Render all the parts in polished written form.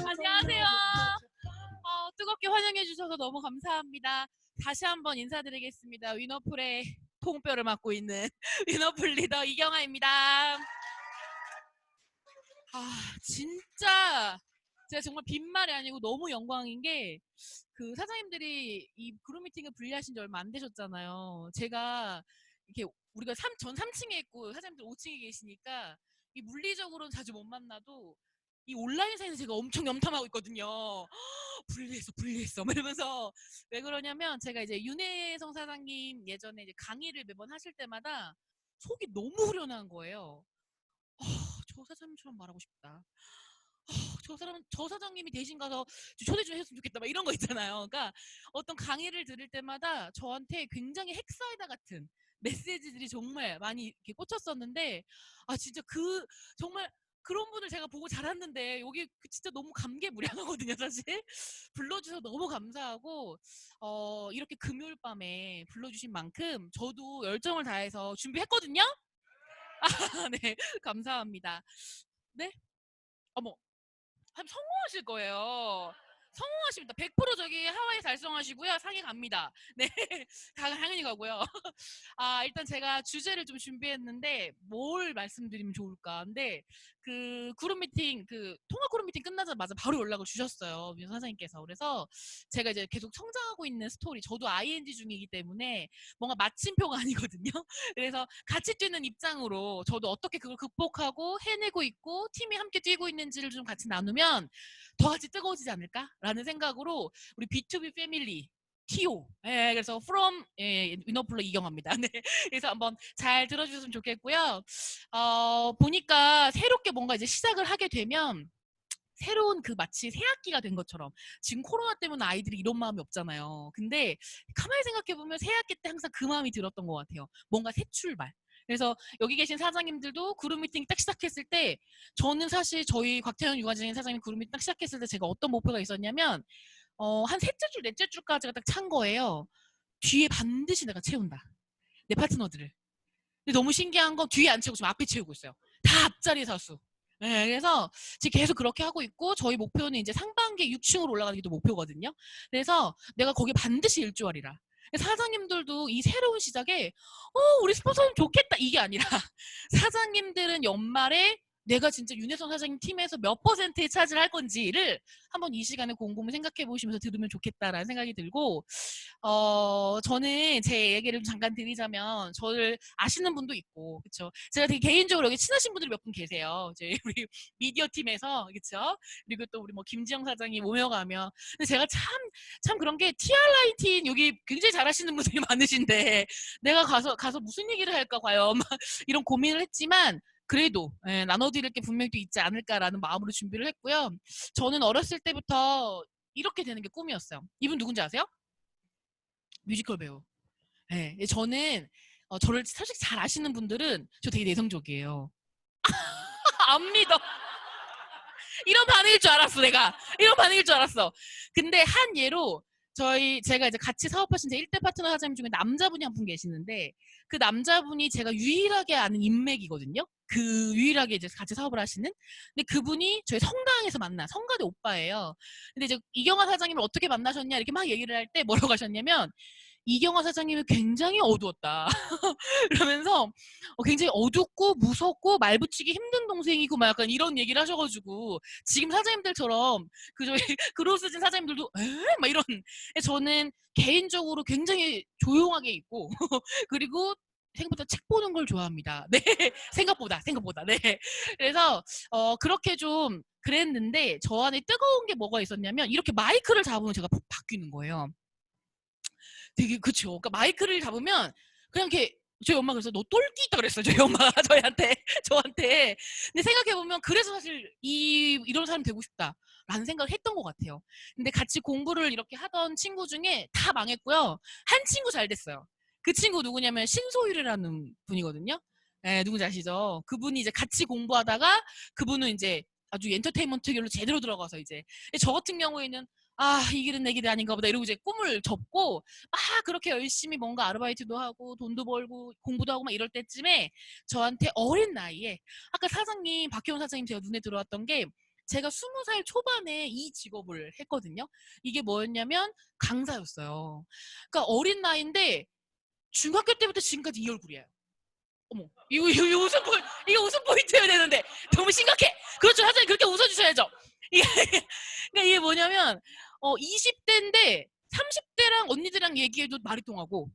안녕하세요. 뜨겁게 환영해 주셔서 너무 감사합니다. 다시 한번 인사드리겠습니다. 위너풀의 통뼈를 맡고 있는 위너풀 리더 이경아입니다. 진짜 제가 정말 빈말이 아니고 너무 영광인 게 그 사장님들이 이 그룹 미팅을 분리하신 지 얼마 안 되셨잖아요. 제가 이렇게 우리가 전 3층에 있고 사장님들 5층에 계시니까 이 물리적으로는 자주 못 만나도 이 온라인상에서 제가 엄청 염탐하고 있거든요. 분리했어 막 이러면서. 왜 그러냐면 제가 이제 윤혜성 사장님 예전에 이제 강의를 매번 하실 때마다 속이 너무 후련한 거예요. 저 사장님처럼 말하고 싶다. 저 사장님이 대신 가서 초대 좀 했으면 좋겠다 막 이런 거 있잖아요. 그러니까 어떤 강의를 들을 때마다 저한테 굉장히 핵사이다 같은 메시지들이 정말 많이 이렇게 꽂혔었는데, 진짜 정말 그런 분을 제가 보고 자랐는데 여기 진짜 너무 감개무량하거든요. 사실 불러주셔서 너무 감사하고, 이렇게 금요일 밤에 불러주신 만큼 저도 열정을 다해서 준비했거든요. 네, 감사합니다. 네? 어머, 성공하실 거예요. 성공하십니다. 100% 저기 하와이 달성하시고요. 상해 갑니다. 네, 당연히 가고요. 일단 제가 주제를 좀 준비했는데 뭘 말씀드리면 좋을까. 근데 그 그룹 미팅, 그 통화 그룹 미팅 끝나자마자 바로 연락을 주셨어요, 민 사장님께서. 그래서 제가 이제 계속 성장하고 있는 스토리, 저도 ING 중이기 때문에 뭔가 마침표가 아니거든요. 그래서 같이 뛰는 입장으로 저도 어떻게 그걸 극복하고 해내고 있고 팀이 함께 뛰고 있는지를 좀 같이 나누면 더 같이 뜨거워지지 않을까라는 생각으로 우리 B2B 패밀리 TO. 그래서 from 위너플로 이경아입니다. 네, 그래서 한번 잘 들어주셨으면 좋겠고요. 보니까 새롭게 뭔가 이제 시작을 하게 되면 새로운 그 마치 새 학기가 된 것처럼, 지금 코로나 때문에 아이들이 이런 마음이 없잖아요. 근데 가만히 생각해보면 새 학기 때 항상 그 마음이 들었던 것 같아요. 뭔가 새 출발. 그래서 여기 계신 사장님들도 그룹 미팅 딱 시작했을 때, 저는 사실 저희 곽태현 육아진 사장님 그룹 미팅 딱 시작했을 때 제가 어떤 목표가 있었냐면, 한 셋째 줄, 넷째 줄까지가 딱 찬 거예요. 뒤에 반드시 내가 채운다, 내 파트너들을. 근데 너무 신기한 건 뒤에 안 채우고 지금 앞에 채우고 있어요. 다 앞자리 사수. 네, 그래서 지금 계속 그렇게 하고 있고, 저희 목표는 이제 상반기에 6층으로 올라가는 게 또 목표거든요. 그래서 내가 거기에 반드시 일조하리라. 사장님들도 이 새로운 시작에 우리 스폰서님 좋겠다 이게 아니라 사장님들은 연말에 내가 진짜 윤혜선 사장님 팀에서 몇 퍼센트의 차지를 할 건지를 한번 이 시간에 곰곰이 생각해 보시면서 들으면 좋겠다라는 생각이 들고, 저는 제 얘기를 잠깐 드리자면, 저를 아시는 분도 있고, 그쵸? 제가 되게 개인적으로 여기 친하신 분들이 몇 분 계세요. 저희 우리 미디어 팀에서, 그쵸? 그리고 또 우리 뭐 김지영 사장이 모여가며. 근데 제가 참 그런 게 TR19 여기 굉장히 잘하시는 분들이 많으신데, 내가 가서 무슨 얘기를 할까, 과연. 막 이런 고민을 했지만, 그래도 나눠드릴 게 분명히 또 있지 않을까라는 마음으로 준비를 했고요. 저는 어렸을 때부터 이렇게 되는 게 꿈이었어요. 이분 누군지 아세요? 뮤지컬 배우. 네, 저는 저를 솔직히 잘 아시는 분들은 저 되게 내성적이에요. 안 믿어. 이런 반응일 줄 알았어, 내가. 이런 반응일 줄 알았어. 근데 한 예로 제가 이제 같이 사업하신 제 1대 파트너 사장님 중에 남자분이 한 분 계시는데, 그 남자분이 제가 유일하게 아는 인맥이거든요. 그 유일하게 이제 같이 사업을 하시는. 근데 그분이 저희 성당에서 만나, 성가대 오빠예요. 근데 이제 이경아 사장님을 어떻게 만나셨냐 이렇게 막 얘기를 할 때 뭐라고 하셨냐면, 이경아 사장님이 굉장히 어두웠다. 그러면서 굉장히 어둡고 무섭고 말 붙이기 힘든 동생이고 막 약간 이런 얘기를 하셔가지고, 지금 사장님들처럼 그 저희 그로스진 사장님들도 막 이런. 저는 개인적으로 굉장히 조용하게 있고 그리고 생각보다 책 보는 걸 좋아합니다. 네, 생각보다 네. 그래서 그렇게 좀 그랬는데, 저 안에 뜨거운 게 뭐가 있었냐면, 이렇게 마이크를 잡으면 제가 바뀌는 거예요. 되게, 그쵸. 그러니까 마이크를 잡으면 그냥 이렇게, 저희 엄마가 그래서 너 똘끼 있다 그랬어요. 저희 엄마가 저한테. 근데 생각해보면 그래서 사실 이런 사람 되고 싶다라는 생각을 했던 것 같아요. 근데 같이 공부를 이렇게 하던 친구 중에 다 망했고요. 한 친구 잘 됐어요. 그 친구 누구냐면 신소율이라는 분이거든요. 누군지 아시죠? 그분이 이제 같이 공부하다가 그분은 이제 아주 엔터테인먼트 결로 제대로 들어가서 이제. 저 같은 경우에는 아, 이 길은 내 길이 아닌가 보다 이러고 이제 꿈을 접고 막 그렇게 열심히 뭔가 아르바이트도 하고 돈도 벌고 공부도 하고 막 이럴 때쯤에 저한테 어린 나이에 아까 사장님 박혜원 사장님 제가 눈에 들어왔던 게 제가 20살 초반에 이 직업을 했거든요. 이게 뭐였냐면 강사였어요. 그러니까 어린 나이인데 중학교 때부터 지금까지 이 얼굴이에요. 어머, 이거 웃음 포인트, 이거 웃음 포인트여야 되는데 너무 심각해. 그렇죠, 사장님 그렇게 웃어주셔야죠. 이게 그러니까 이게 뭐냐면 20대인데 30대랑 언니들이랑 얘기해도 말이 통하고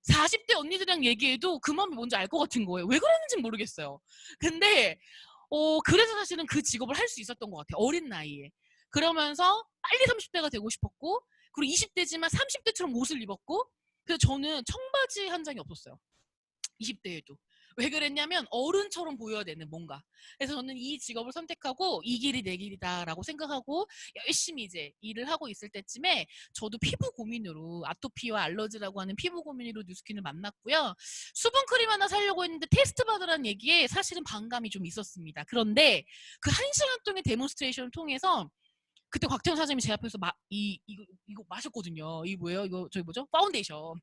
40대 언니들이랑 얘기해도 그 마음이 뭔지 알 것 같은 거예요. 왜 그러는지 모르겠어요. 근데 그래서 사실은 그 직업을 할 수 있었던 것 같아요. 어린 나이에. 그러면서 빨리 30대가 되고 싶었고 그리고 20대지만 30대처럼 옷을 입었고 그래서 저는 청바지 한 장이 없었어요. 20대에도. 왜 그랬냐면 어른처럼 보여야 되는 뭔가. 그래서 저는 이 직업을 선택하고 이 길이 내 길이다라고 생각하고 열심히 이제 일을 하고 있을 때쯤에 저도 피부 고민으로 아토피와 알러지라고 하는 피부 고민으로 뉴스킨을 만났고요. 수분크림 하나 사려고 했는데 테스트 받으라는 얘기에 사실은 반감이 좀 있었습니다. 그런데 그 1시간 동안 데몬스트레이션을 통해서 그때 곽태원 사장님이 제 앞에서 이거 마셨거든요. 이거 뭐예요? 이거 저기 뭐죠? 파운데이션.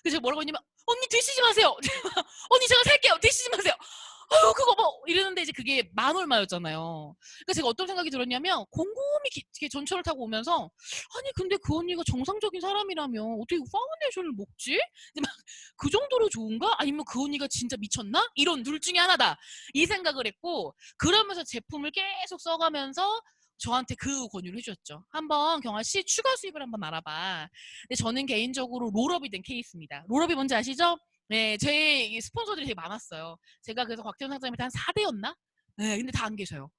그래서 제가 뭐라고 했냐면 언니 드시지 마세요. 언니 제가 살게요. 드시지 마세요. 아유 그거 뭐 이러는데 이제 그게 만 얼마였잖아요. 그래서 제가 어떤 생각이 들었냐면 곰곰이 전철을 타고 오면서 아니 근데 그 언니가 정상적인 사람이라면 어떻게 파운데이션을 먹지? 막 그 정도로 좋은가? 아니면 그 언니가 진짜 미쳤나? 이런 둘 중에 하나다. 이 생각을 했고 그러면서 제품을 계속 써가면서 저한테 그 권유를 해주셨죠. 한번 경아 씨 추가 수입을 한번 알아봐. 근데 저는 개인적으로 롤업이 된 케이스입니다. 롤업이 뭔지 아시죠? 네, 제 스폰서들이 되게 많았어요. 제가 그래서 곽태원 사장님한테 한 4대였나? 네, 근데 다 안 계셔요.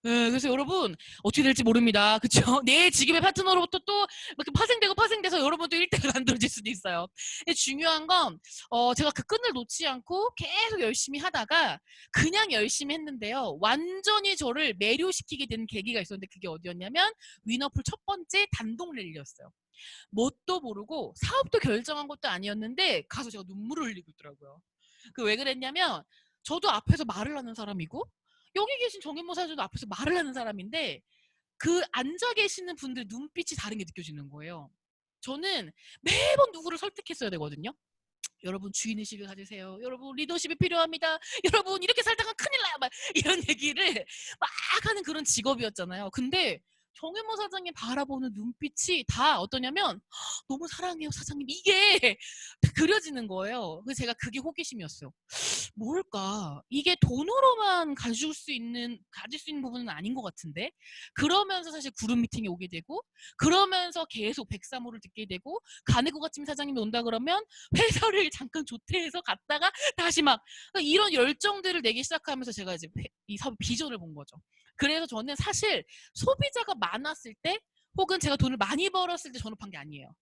네, 그래서 여러분 어떻게 될지 모릅니다. 그쵸? 내 직업의 파트너로부터 또 이렇게 파생돼서 여러분도 1대가 만들어질 수도 있어요. 근데 중요한 건 제가 그 끈을 놓지 않고 계속 열심히 하다가 그냥 열심히 했는데요. 완전히 저를 매료시키게 된 계기가 있었는데 그게 어디였냐면 위너풀 첫 번째 단독 랠리였어요. 뭣도 모르고 사업도 결정한 것도 아니었는데 가서 제가 눈물을 흘리고 있더라고요. 그 왜 그랬냐면 저도 앞에서 말을 하는 사람이고 여기 계신 정현모사들도 앞에서 말을 하는 사람인데 그 앉아 계시는 분들 눈빛이 다른 게 느껴지는 거예요. 저는 매번 누구를 설득했어야 되거든요. 여러분 주인의식을 가지세요. 여러분 리더십이 필요합니다. 여러분 이렇게 살다가 큰일 나요. 막 이런 얘기를 막 하는 그런 직업이었잖아요. 근데 정혜모 사장님 바라보는 눈빛이 다 어떠냐면 너무 사랑해요 사장님 이게 그려지는 거예요. 그래서 제가 그게 호기심이었어요. 뭘까? 이게 돈으로만 가질 수 있는 부분은 아닌 것 같은데? 그러면서 사실 그룹 미팅에 오게 되고, 그러면서 계속 103호를 듣게 되고, 가네고가침 사장님이 온다 그러면 회사를 잠깐 조퇴해서 갔다가 다시 막, 그러니까 이런 열정들을 내기 시작하면서 제가 이제 이 사업 비전을 본 거죠. 그래서 저는 사실 소비자가 많았을 때, 혹은 제가 돈을 많이 벌었을 때 전업한 게 아니에요.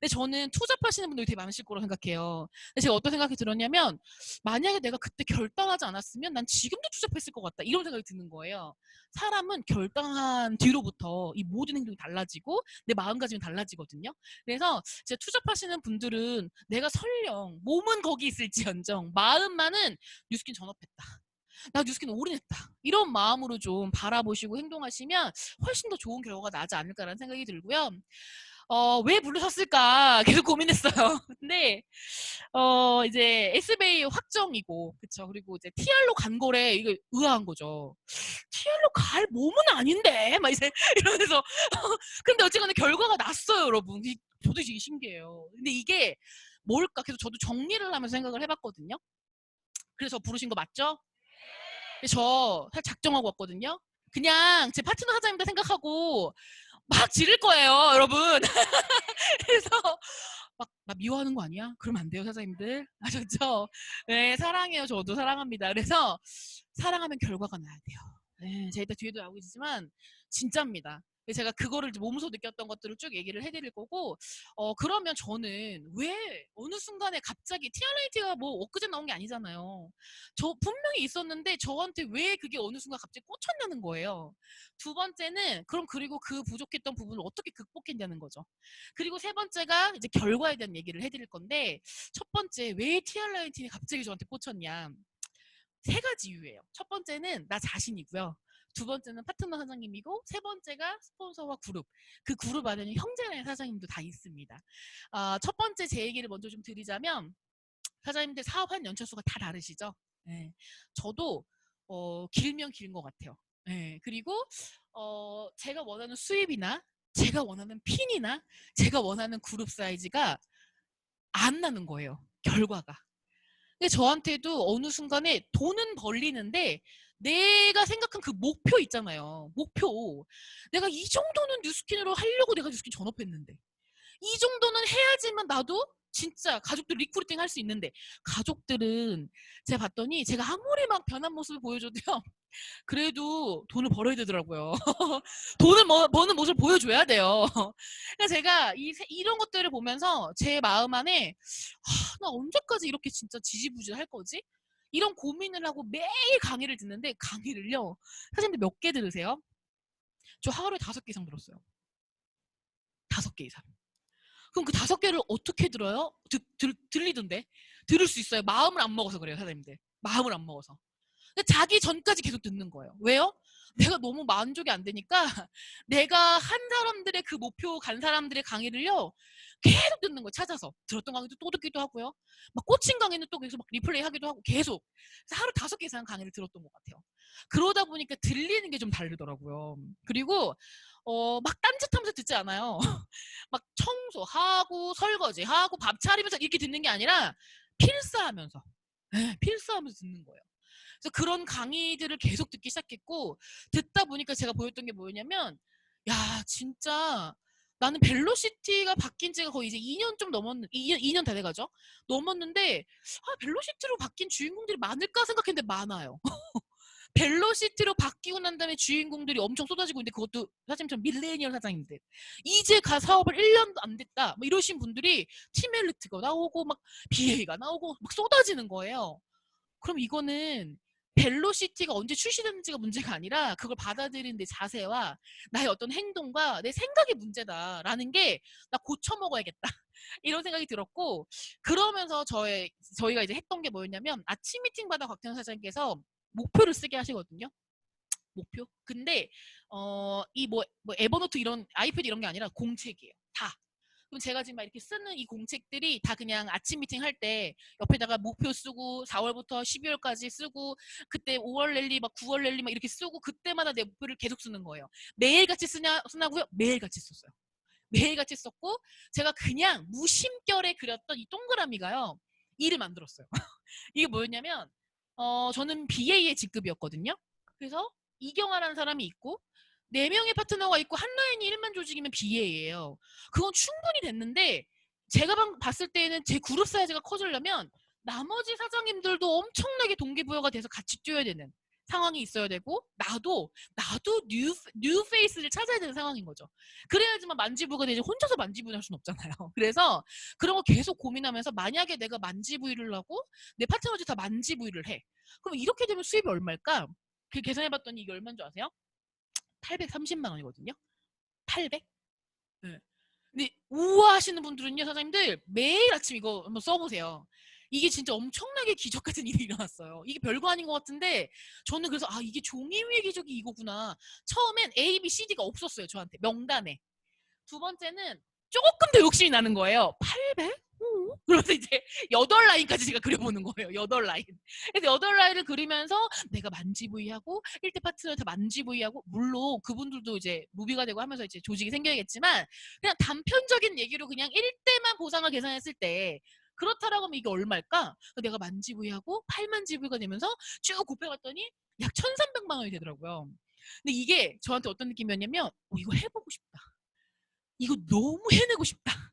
근데 저는 투잡하시는 분들이 되게 많으실 거라고 생각해요. 근데 제가 어떤 생각이 들었냐면 만약에 내가 그때 결단하지 않았으면 난 지금도 투잡했을 것 같다. 이런 생각이 드는 거예요. 사람은 결단한 뒤로부터 이 모든 행동이 달라지고 내 마음가짐이 달라지거든요. 그래서 이제 투잡하시는 분들은 내가 설령 몸은 거기 있을지언정 마음만은 뉴스킨 전업했다. 나 뉴스킨 올인했다. 이런 마음으로 좀 바라보시고 행동하시면 훨씬 더 좋은 결과가 나지 않을까라는 생각이 들고요. 왜 부르셨을까 계속 고민했어요. 근데 이제 SBA 확정이고 그쵸. 그리고 이제 TR로 간 거래 이거 의아한 거죠. TR로 갈 몸은 아닌데 막 이제 이러면서 근데 어쨌거나 결과가 났어요, 여러분. 저도 되게 신기해요. 근데 이게 뭘까? 계속 저도 정리를 하면서 생각을 해봤거든요. 그래서 부르신 거 맞죠? 저 사실 작정하고 왔거든요. 그냥 제 파트너 사장님들 생각하고 막 지를 거예요, 여러분. 그래서 막 나 미워하는 거 아니야? 그러면 안 돼요, 사장님들. 아셨죠? 네, 사랑해요. 저도 사랑합니다. 그래서 사랑하면 결과가 나야 돼요. 네, 제가 이따 뒤에도 나오고 있지만 진짜입니다. 제가 그거를 몸소 느꼈던 것들을 쭉 얘기를 해드릴 거고 그러면 저는 왜 어느 순간에 갑자기 TRIT가 뭐 엊그제 나온 게 아니잖아요. 저 분명히 있었는데 저한테 왜 그게 어느 순간 갑자기 꽂혔냐는 거예요. 두 번째는 그럼 그리고 그 부족했던 부분을 어떻게 극복했냐는 거죠. 그리고 세 번째가 이제 결과에 대한 얘기를 해드릴 건데 첫 번째 왜 TR19이 갑자기 저한테 꽂혔냐. 세 가지 이유예요. 첫 번째는 나 자신이고요. 두 번째는 파트너 사장님이고 세 번째가 스폰서와 그룹. 그 그룹 안에는 형제라는 사장님도 다 있습니다. 첫 번째 제 얘기를 먼저 좀 드리자면 사장님들 사업한 연차수가 다 다르시죠? 네. 저도 길면 긴 것 같아요. 네. 그리고 제가 원하는 수입이나 제가 원하는 핀이나 제가 원하는 그룹 사이즈가 안 나는 거예요. 결과가. 근데 저한테도 어느 순간에 돈은 벌리는데 내가 생각한 그 목표 있잖아요. 목표. 내가 이 정도는 뉴스킨으로 하려고 내가 뉴스킨 전업했는데 이 정도는 해야지만 나도 진짜 가족들 리크루팅 할 수 있는데 가족들은 제가 봤더니 제가 아무리 막 변한 모습을 보여줘도요. 그래도 돈을 벌어야 되더라고요. 돈을 버는 모습을 보여줘야 돼요. 그래서 제가 이런 것들을 보면서 제 마음 안에 나 언제까지 이렇게 진짜 지지부진할 거지? 이런 고민을 하고 매일 강의를 듣는데 강의를요. 선생님들 몇 개 들으세요? 저 하루에 5개 이상 들었어요. 5개 이상. 그럼 그 5개를 어떻게 들어요? 들리던데. 들을 수 있어요. 마음을 안 먹어서 그래요, 사장님들. 마음을 안 먹어서. 자기 전까지 계속 듣는 거예요. 왜요? 내가 너무 만족이 안 되니까 내가 한 사람들의 그 목표 간 사람들의 강의를요 계속 듣는 거예요. 찾아서 들었던 강의도 또 듣기도 하고요. 막 꽂힌 강의는 또 계속 막 리플레이 하기도 하고 계속 하루 5개 이상 강의를 들었던 것 같아요. 그러다 보니까 들리는 게 좀 다르더라고요. 그리고 막 딴짓하면서 듣지 않아요. 막 청소하고 설거지하고 밥 차리면서 이렇게 듣는 게 아니라 필사하면서 필사하면서 듣는 거예요. 그래서 그런 강의들을 계속 듣기 시작했고 듣다 보니까 제가 보였던 게 뭐였냐면 야 진짜 나는 벨로시티가 바뀐 지가 거의 이제 2년 좀 넘었는데 2년 다 돼가죠. 넘었는데 벨로시티로 바뀐 주인공들이 많을까 생각했는데 많아요. 벨로시티로 바뀌고 난 다음에 주인공들이 엄청 쏟아지고 있는데 그것도 사장님처럼 밀레니얼 사장님들 이제 사업을 1년도 안 됐다 뭐 이러신 분들이 티멜리트가 나오고 막 BA가 나오고 막 쏟아지는 거예요. 그럼 이거는 벨로시티가 언제 출시됐는지가 문제가 아니라 그걸 받아들이는 내 자세와 나의 어떤 행동과 내 생각이 문제다라는 게 나 고쳐 먹어야겠다 이런 생각이 들었고 그러면서 저희가 이제 했던 게 뭐였냐면 아침 미팅마다 곽태현 사장님께서 목표를 쓰게 하시거든요. 목표. 근데 이 에버노트 이런 아이패드 이런 게 아니라 공책이에요. 다. 그럼 제가 지금 막 이렇게 쓰는 이 공책들이 다 그냥 아침 미팅 할 때 옆에다가 목표 쓰고 4월부터 12월까지 쓰고 그때 5월 랠리 막 9월 랠리 막 이렇게 쓰고 그때마다 내 목표를 계속 쓰는 거예요. 매일같이 쓰냐고요? 매일같이 썼어요. 매일같이 썼고 제가 그냥 무심결에 그렸던 이 동그라미가요. 일을 만들었어요. 이게 뭐였냐면 저는 BA의 직급이었거든요. 그래서 이경아라는 사람이 있고 4명의 파트너가 있고 한 라인이 1만 조직이면 BA예요. 그건 충분히 됐는데 제가 봤을 때에는 제 그룹 사이즈가 커지려면 나머지 사장님들도 엄청나게 동기부여가 돼서 같이 뛰어야 되는 상황이 있어야 되고 나도 뉴 페이스를 찾아야 되는 상황인 거죠. 그래야지만 만지부가 되지 혼자서 만지부를 할 수는 없잖아요. 그래서 그런 거 계속 고민하면서 만약에 내가 만지부를 하고 내 파트너들이 다 만지부를 해. 그럼 이렇게 되면 수입이 얼마일까? 그 계산해봤더니 이게 얼마인 줄 아세요? 830만 원이거든요. 800? 네. 근데 우아하시는 분들은요, 사장님들 매일 아침 이거 한번 써보세요. 이게 진짜 엄청나게 기적 같은 일이 일어났어요. 이게 별거 아닌 것 같은데 저는 그래서 이게 종이 위의 기적이 이거구나. 처음엔 A, B, C, D가 없었어요. 저한테 명단에. 두 번째는 조금 더 욕심이 나는 거예요. 800? 그러면서 이제 8라인까지 제가 그려보는 거예요. 8라인. 그래서 8라인을 그리면서 내가 만지부이하고 1대 파트너한테 만지부이하고 물론 그분들도 이제 무비가 되고 하면서 이제 조직이 생겨야겠지만 그냥 단편적인 얘기로 그냥 1대만 보상을 계산했을 때 그렇다라고 하면 이게 얼마일까? 내가 만지부이하고 8만지부이가 되면서 쭉 곱해봤더니 약 1300만 원이 되더라고요. 근데 이게 저한테 어떤 느낌이었냐면 이거 해보고 싶다. 이거 너무 해내고 싶다.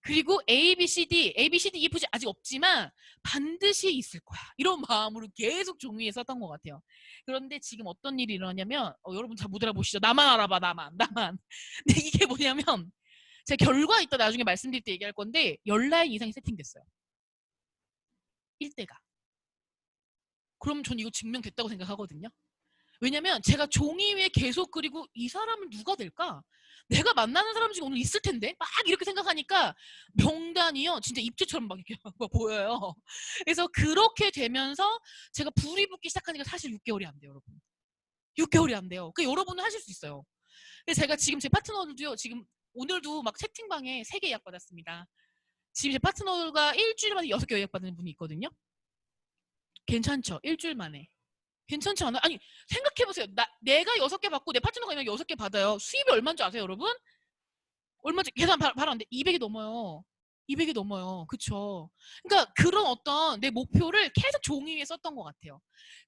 그리고 A, B, C, D, E, F, G 아직 없지만 반드시 있을 거야. 이런 마음으로 계속 종이에 썼던 것 같아요. 그런데 지금 어떤 일이 일어나냐면 여러분 잘 못 알아보시죠? 나만 알아봐, 나만. 근데 이게 뭐냐면 제가 결과 있다 나중에 말씀드릴 때 얘기할 건데 10라인 이상이 세팅됐어요. 1대가. 그럼 전 이거 증명됐다고 생각하거든요. 왜냐면 제가 종이 위에 계속 그리고 이 사람은 누가 될까? 내가 만나는 사람 중에 오늘 있을 텐데 막 이렇게 생각하니까 명단이요 진짜 입체처럼 막 이렇게 보여요. 그래서 그렇게 되면서 제가 불이 붙기 시작하니까 사실 6개월이 안 돼요, 여러분. 6개월이 안 돼요. 그 여러분은 하실 수 있어요. 그래서 제가 지금 제 파트너들도요. 지금 오늘도 막 채팅방에 3개 예약 받았습니다. 지금 제 파트너가 일주일 만에 6개 예약 받는 분이 있거든요. 괜찮죠? 일주일 만에. 괜찮지 않아요? 아니 생각해보세요. 내가 6개 받고 내 파트너가 6개 받아요. 수입이 얼마인 줄 아세요, 여러분? 얼마지? 계산 바로 안 돼. 200이 넘어요. 200이 넘어요. 그쵸? 그러니까 그런 어떤 내 목표를 계속 종이 위에 썼던 것 같아요.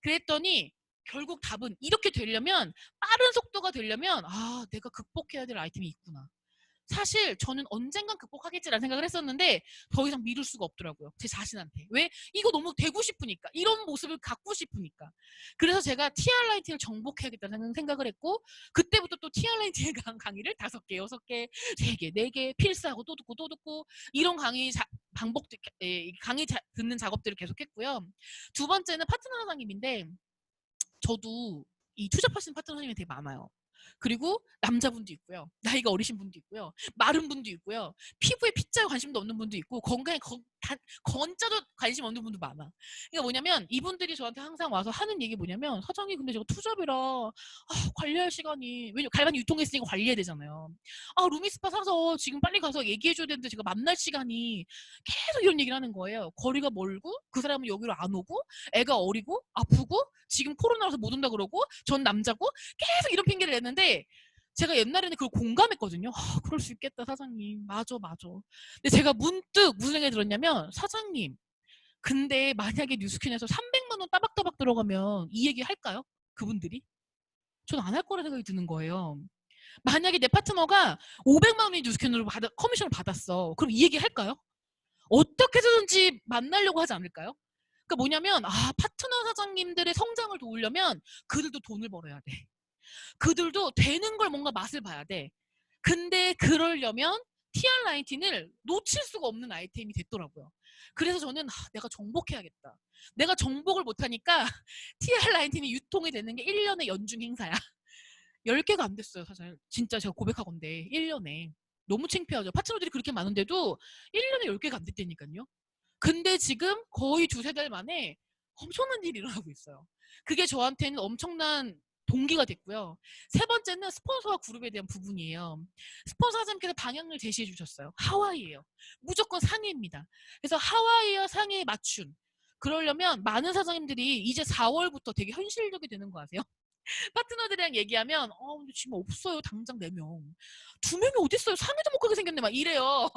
그랬더니 결국 답은 이렇게 되려면, 빠른 속도가 되려면, 아, 내가 극복해야 될 아이템이 있구나. 사실 저는 언젠간 극복하겠지라는 생각을 했었는데 더 이상 미룰 수가 없더라고요. 제 자신한테. 왜? 이거 너무 되고 싶으니까. 이런 모습을 갖고 싶으니까. 그래서 제가 TR라이팅을 정복해야겠다는 생각을 했고, 그때부터 또 TR라이팅 강의를 5개, 6개, 3개, 4개 필사하고 또 듣고 또 듣고, 이런 강의 강의 듣는 작업들을 계속했고요. 두 번째는 파트너 사장님인데, 저도 이 투잡하시는 파트너 선생님이 되게 많아요. 그리고 남자분도 있고요. 나이가 어리신 분도 있고요. 마른 분도 있고요. 피부에 피자에 관심도 없는 분도 있고, 건강에 건자도 관심 없는 분도 많아. 그러니까 뭐냐면 이분들이 저한테 항상 와서 하는 얘기 뭐냐면, 사장님 근데 제가 투잡이라 관리할 시간이, 왜냐면 갈반이 유통했으니까 관리해야 되잖아요. 루미스파 사서 지금 빨리 가서 얘기해줘야 되는데 제가 만날 시간이, 계속 이런 얘기를 하는 거예요. 거리가 멀고 그 사람은 여기로 안 오고 애가 어리고 아프고 지금 코로나라서 못 온다 그러고 전 남자고, 계속 이런 핑계를 냈는데, 제가 옛날에는 그걸 공감했거든요. 그럴 수 있겠다 사장님. 맞아 맞아. 근데 제가 문득 무슨 생각이 들었냐면, 사장님 근데 만약에 뉴스킨에서 300만 원 따박따박 들어가면 이 얘기 할까요? 그분들이? 전 안 할 거라 생각이 드는 거예요. 만약에 내 파트너가 500만 원의 뉴스캔으로 커미션을 받았어. 그럼 이 얘기 할까요? 어떻게 해서든지 만나려고 하지 않을까요? 그러니까 뭐냐면, 파트너 사장님들의 성장을 도우려면 그들도 돈을 벌어야 돼. 그들도 되는 걸 뭔가 맛을 봐야 돼. 근데 그러려면 TR19을 놓칠 수가 없는 아이템이 됐더라고요. 그래서 저는 내가 정복해야겠다. 내가 정복을 못하니까 TR19이 유통이 되는 게 1년의 연중 행사야. 10개가 안 됐어요, 사실. 진짜 제가 고백하건데 1년에. 너무 창피하죠. 파트너들이 그렇게 많은데도 1년에 10개가 안 됐다니까요. 근데 지금 거의 2-3달 만에 엄청난 일이 일어나고 있어요. 그게 저한테는 엄청난 동기가 됐고요. 세 번째는 스폰서와 그룹에 대한 부분이에요. 스폰서 사장님께서 방향을 제시해 주셨어요. 하와이예요. 무조건 상해입니다. 그래서 하와이와 상해에 맞춘. 그러려면 많은 사장님들이 이제 4월부터 되게 현실적이 되는 거 아세요? 파트너들이랑 얘기하면, 근데 지금 없어요. 당장 4명. 2명이 어딨어요? 상해도 못 가게 생겼네. 막 이래요.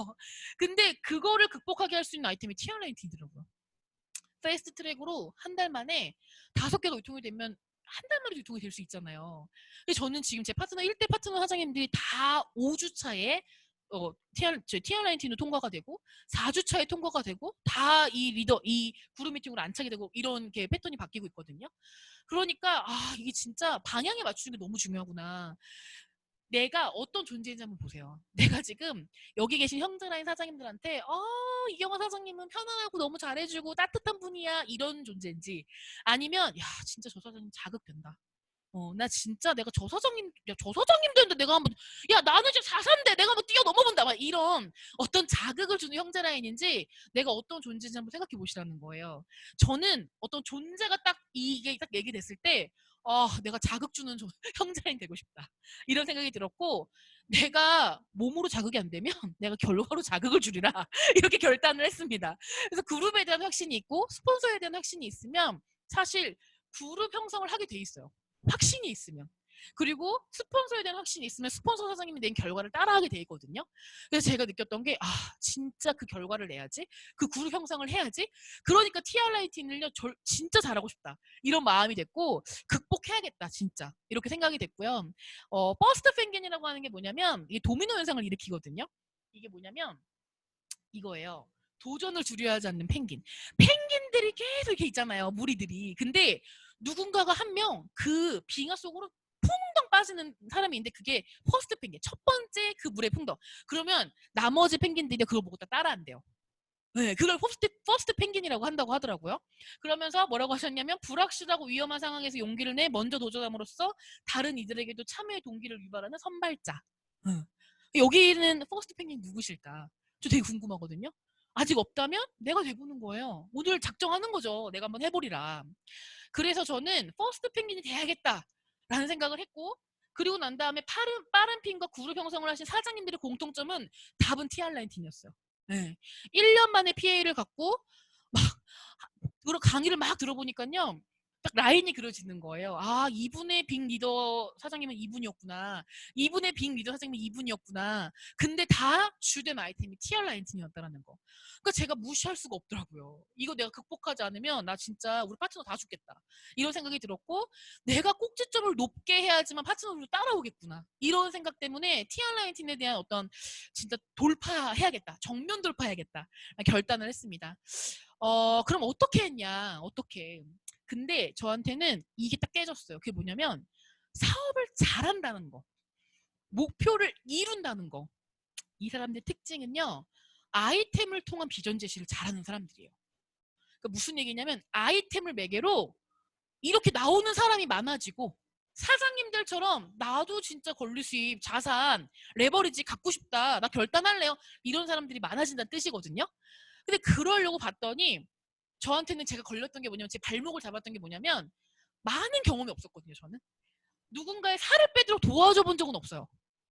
근데 그거를 극복하게 할 수 있는 아이템이 TR라이팅이더라고요. 패스트 트랙으로 한 달 만에 5개가 유통이 되면 한 달 만에 유통이 될 수 있잖아요. 근데 저는 지금 제 파트너 1대 파트너 사장님들이 다 5주 차에 TR19로 통과가 되고 4주 차에 통과가 되고 다 이 그룹 미팅으로 안착이 되고, 이런 게 패턴이 바뀌고 있거든요. 그러니까 이게 진짜 방향에 맞추는 게 너무 중요하구나. 내가 어떤 존재인지 한번 보세요. 내가 지금 여기 계신 형제라인 사장님들한테 이경화 사장님은 편안하고 너무 잘해주고 따뜻한 분이야, 이런 존재인지, 아니면 야 진짜 저 사장님 자극된다. 나 진짜 내가 저 사장님, 야, 저 사장님 되는데 내가 한번, 야, 나는 지금 4사인데 내가 한번 뛰어넘어본다. 막 이런 어떤 자극을 주는 형제 라인인지, 내가 어떤 존재인지 한번 생각해 보시라는 거예요. 저는 어떤 존재가 이게 딱 얘기됐을 때, 내가 자극 주는 형제 라인 되고 싶다. 이런 생각이 들었고, 내가 몸으로 자극이 안 되면 내가 결과로 자극을 주리라. 이렇게 결단을 했습니다. 그래서 그룹에 대한 확신이 있고 스폰서에 대한 확신이 있으면 사실 그룹 형성을 하게 돼 있어요. 확신이 있으면. 그리고 스폰서에 대한 확신이 있으면 스폰서 사장님이 낸 결과를 따라하게 돼 있거든요. 그래서 제가 느꼈던 게, 진짜 그 결과를 내야지, 그 그룹 형성을 해야지, 그러니까 TR라이팅을요 진짜 잘하고 싶다, 이런 마음이 됐고, 극복해야겠다 진짜, 이렇게 생각이 됐고요. 버스트 펭귄이라고 하는 게 뭐냐면, 이게 도미노 현상을 일으키거든요. 이게 뭐냐면 이거예요. 도전을 두려워하지 않는 펭귄. 펭귄들이 계속 이렇게 있잖아요, 무리들이. 근데 누군가가 한 명 그 빙하 속으로 풍덩 빠지는 사람이 있는데, 그게 퍼스트 펭귄, 첫 번째 그 물에 풍덩. 그러면 나머지 펭귄들이 그걸 보고 따라한대요. 네, 그걸 퍼스트 펭귄이라고 한다고 하더라고요. 그러면서 뭐라고 하셨냐면, 불확실하고 위험한 상황에서 용기를 내 먼저 도전함으로써 다른 이들에게도 참여의 동기를 유발하는 선발자. 여기는 퍼스트 펭귄 누구실까? 저 되게 궁금하거든요. 아직 없다면 내가 돼보는 거예요. 오늘 작정하는 거죠. 내가 한번 해보리라. 그래서 저는 퍼스트 펭귄이 돼야겠다. 라는 생각을 했고, 그리고 난 다음에 빠른 핀과 그룹 형성을 하신 사장님들의 공통점은 답은 TR19이었어요. 네. 1년 만에 PA를 갖고 막 강의를 막 들어보니까요. 딱 라인이 그려지는 거예요. 아, 이분의 빅 리더 사장님은 이분이었구나. 이분의 빅 리더 사장님은 이분이었구나. 근데 다 주된 아이템이 TR19이었다라는 거. 그러니까 제가 무시할 수가 없더라고요. 이거 내가 극복하지 않으면 나 진짜 우리 파트너 다 죽겠다. 이런 생각이 들었고, 내가 꼭지점을 높게 해야지만 파트너들도 따라오겠구나. 이런 생각 때문에 TR19에 대한 어떤 진짜 돌파해야겠다. 정면 돌파해야겠다. 결단을 했습니다. 그럼 어떻게 했냐? 어떻게? 근데 저한테는 이게 딱 깨졌어요. 그게 뭐냐면 사업을 잘한다는 거, 목표를 이룬다는 거. 이 사람들의 특징은요, 아이템을 통한 비전 제시를 잘하는 사람들이에요. 그러니까 무슨 얘기냐면 아이템을 매개로 이렇게 나오는 사람이 많아지고, 사장님들처럼 나도 진짜 권리 수입, 자산, 레버리지 갖고 싶다, 나 결단할래요, 이런 사람들이 많아진다는 뜻이거든요. 근데 그러려고 봤더니 저한테는 제가 걸렸던 게 뭐냐면, 제 발목을 잡았던 게 뭐냐면, 많은 경험이 없었거든요. 저는 누군가의 살을 빼도록 도와줘 본 적은 없어요.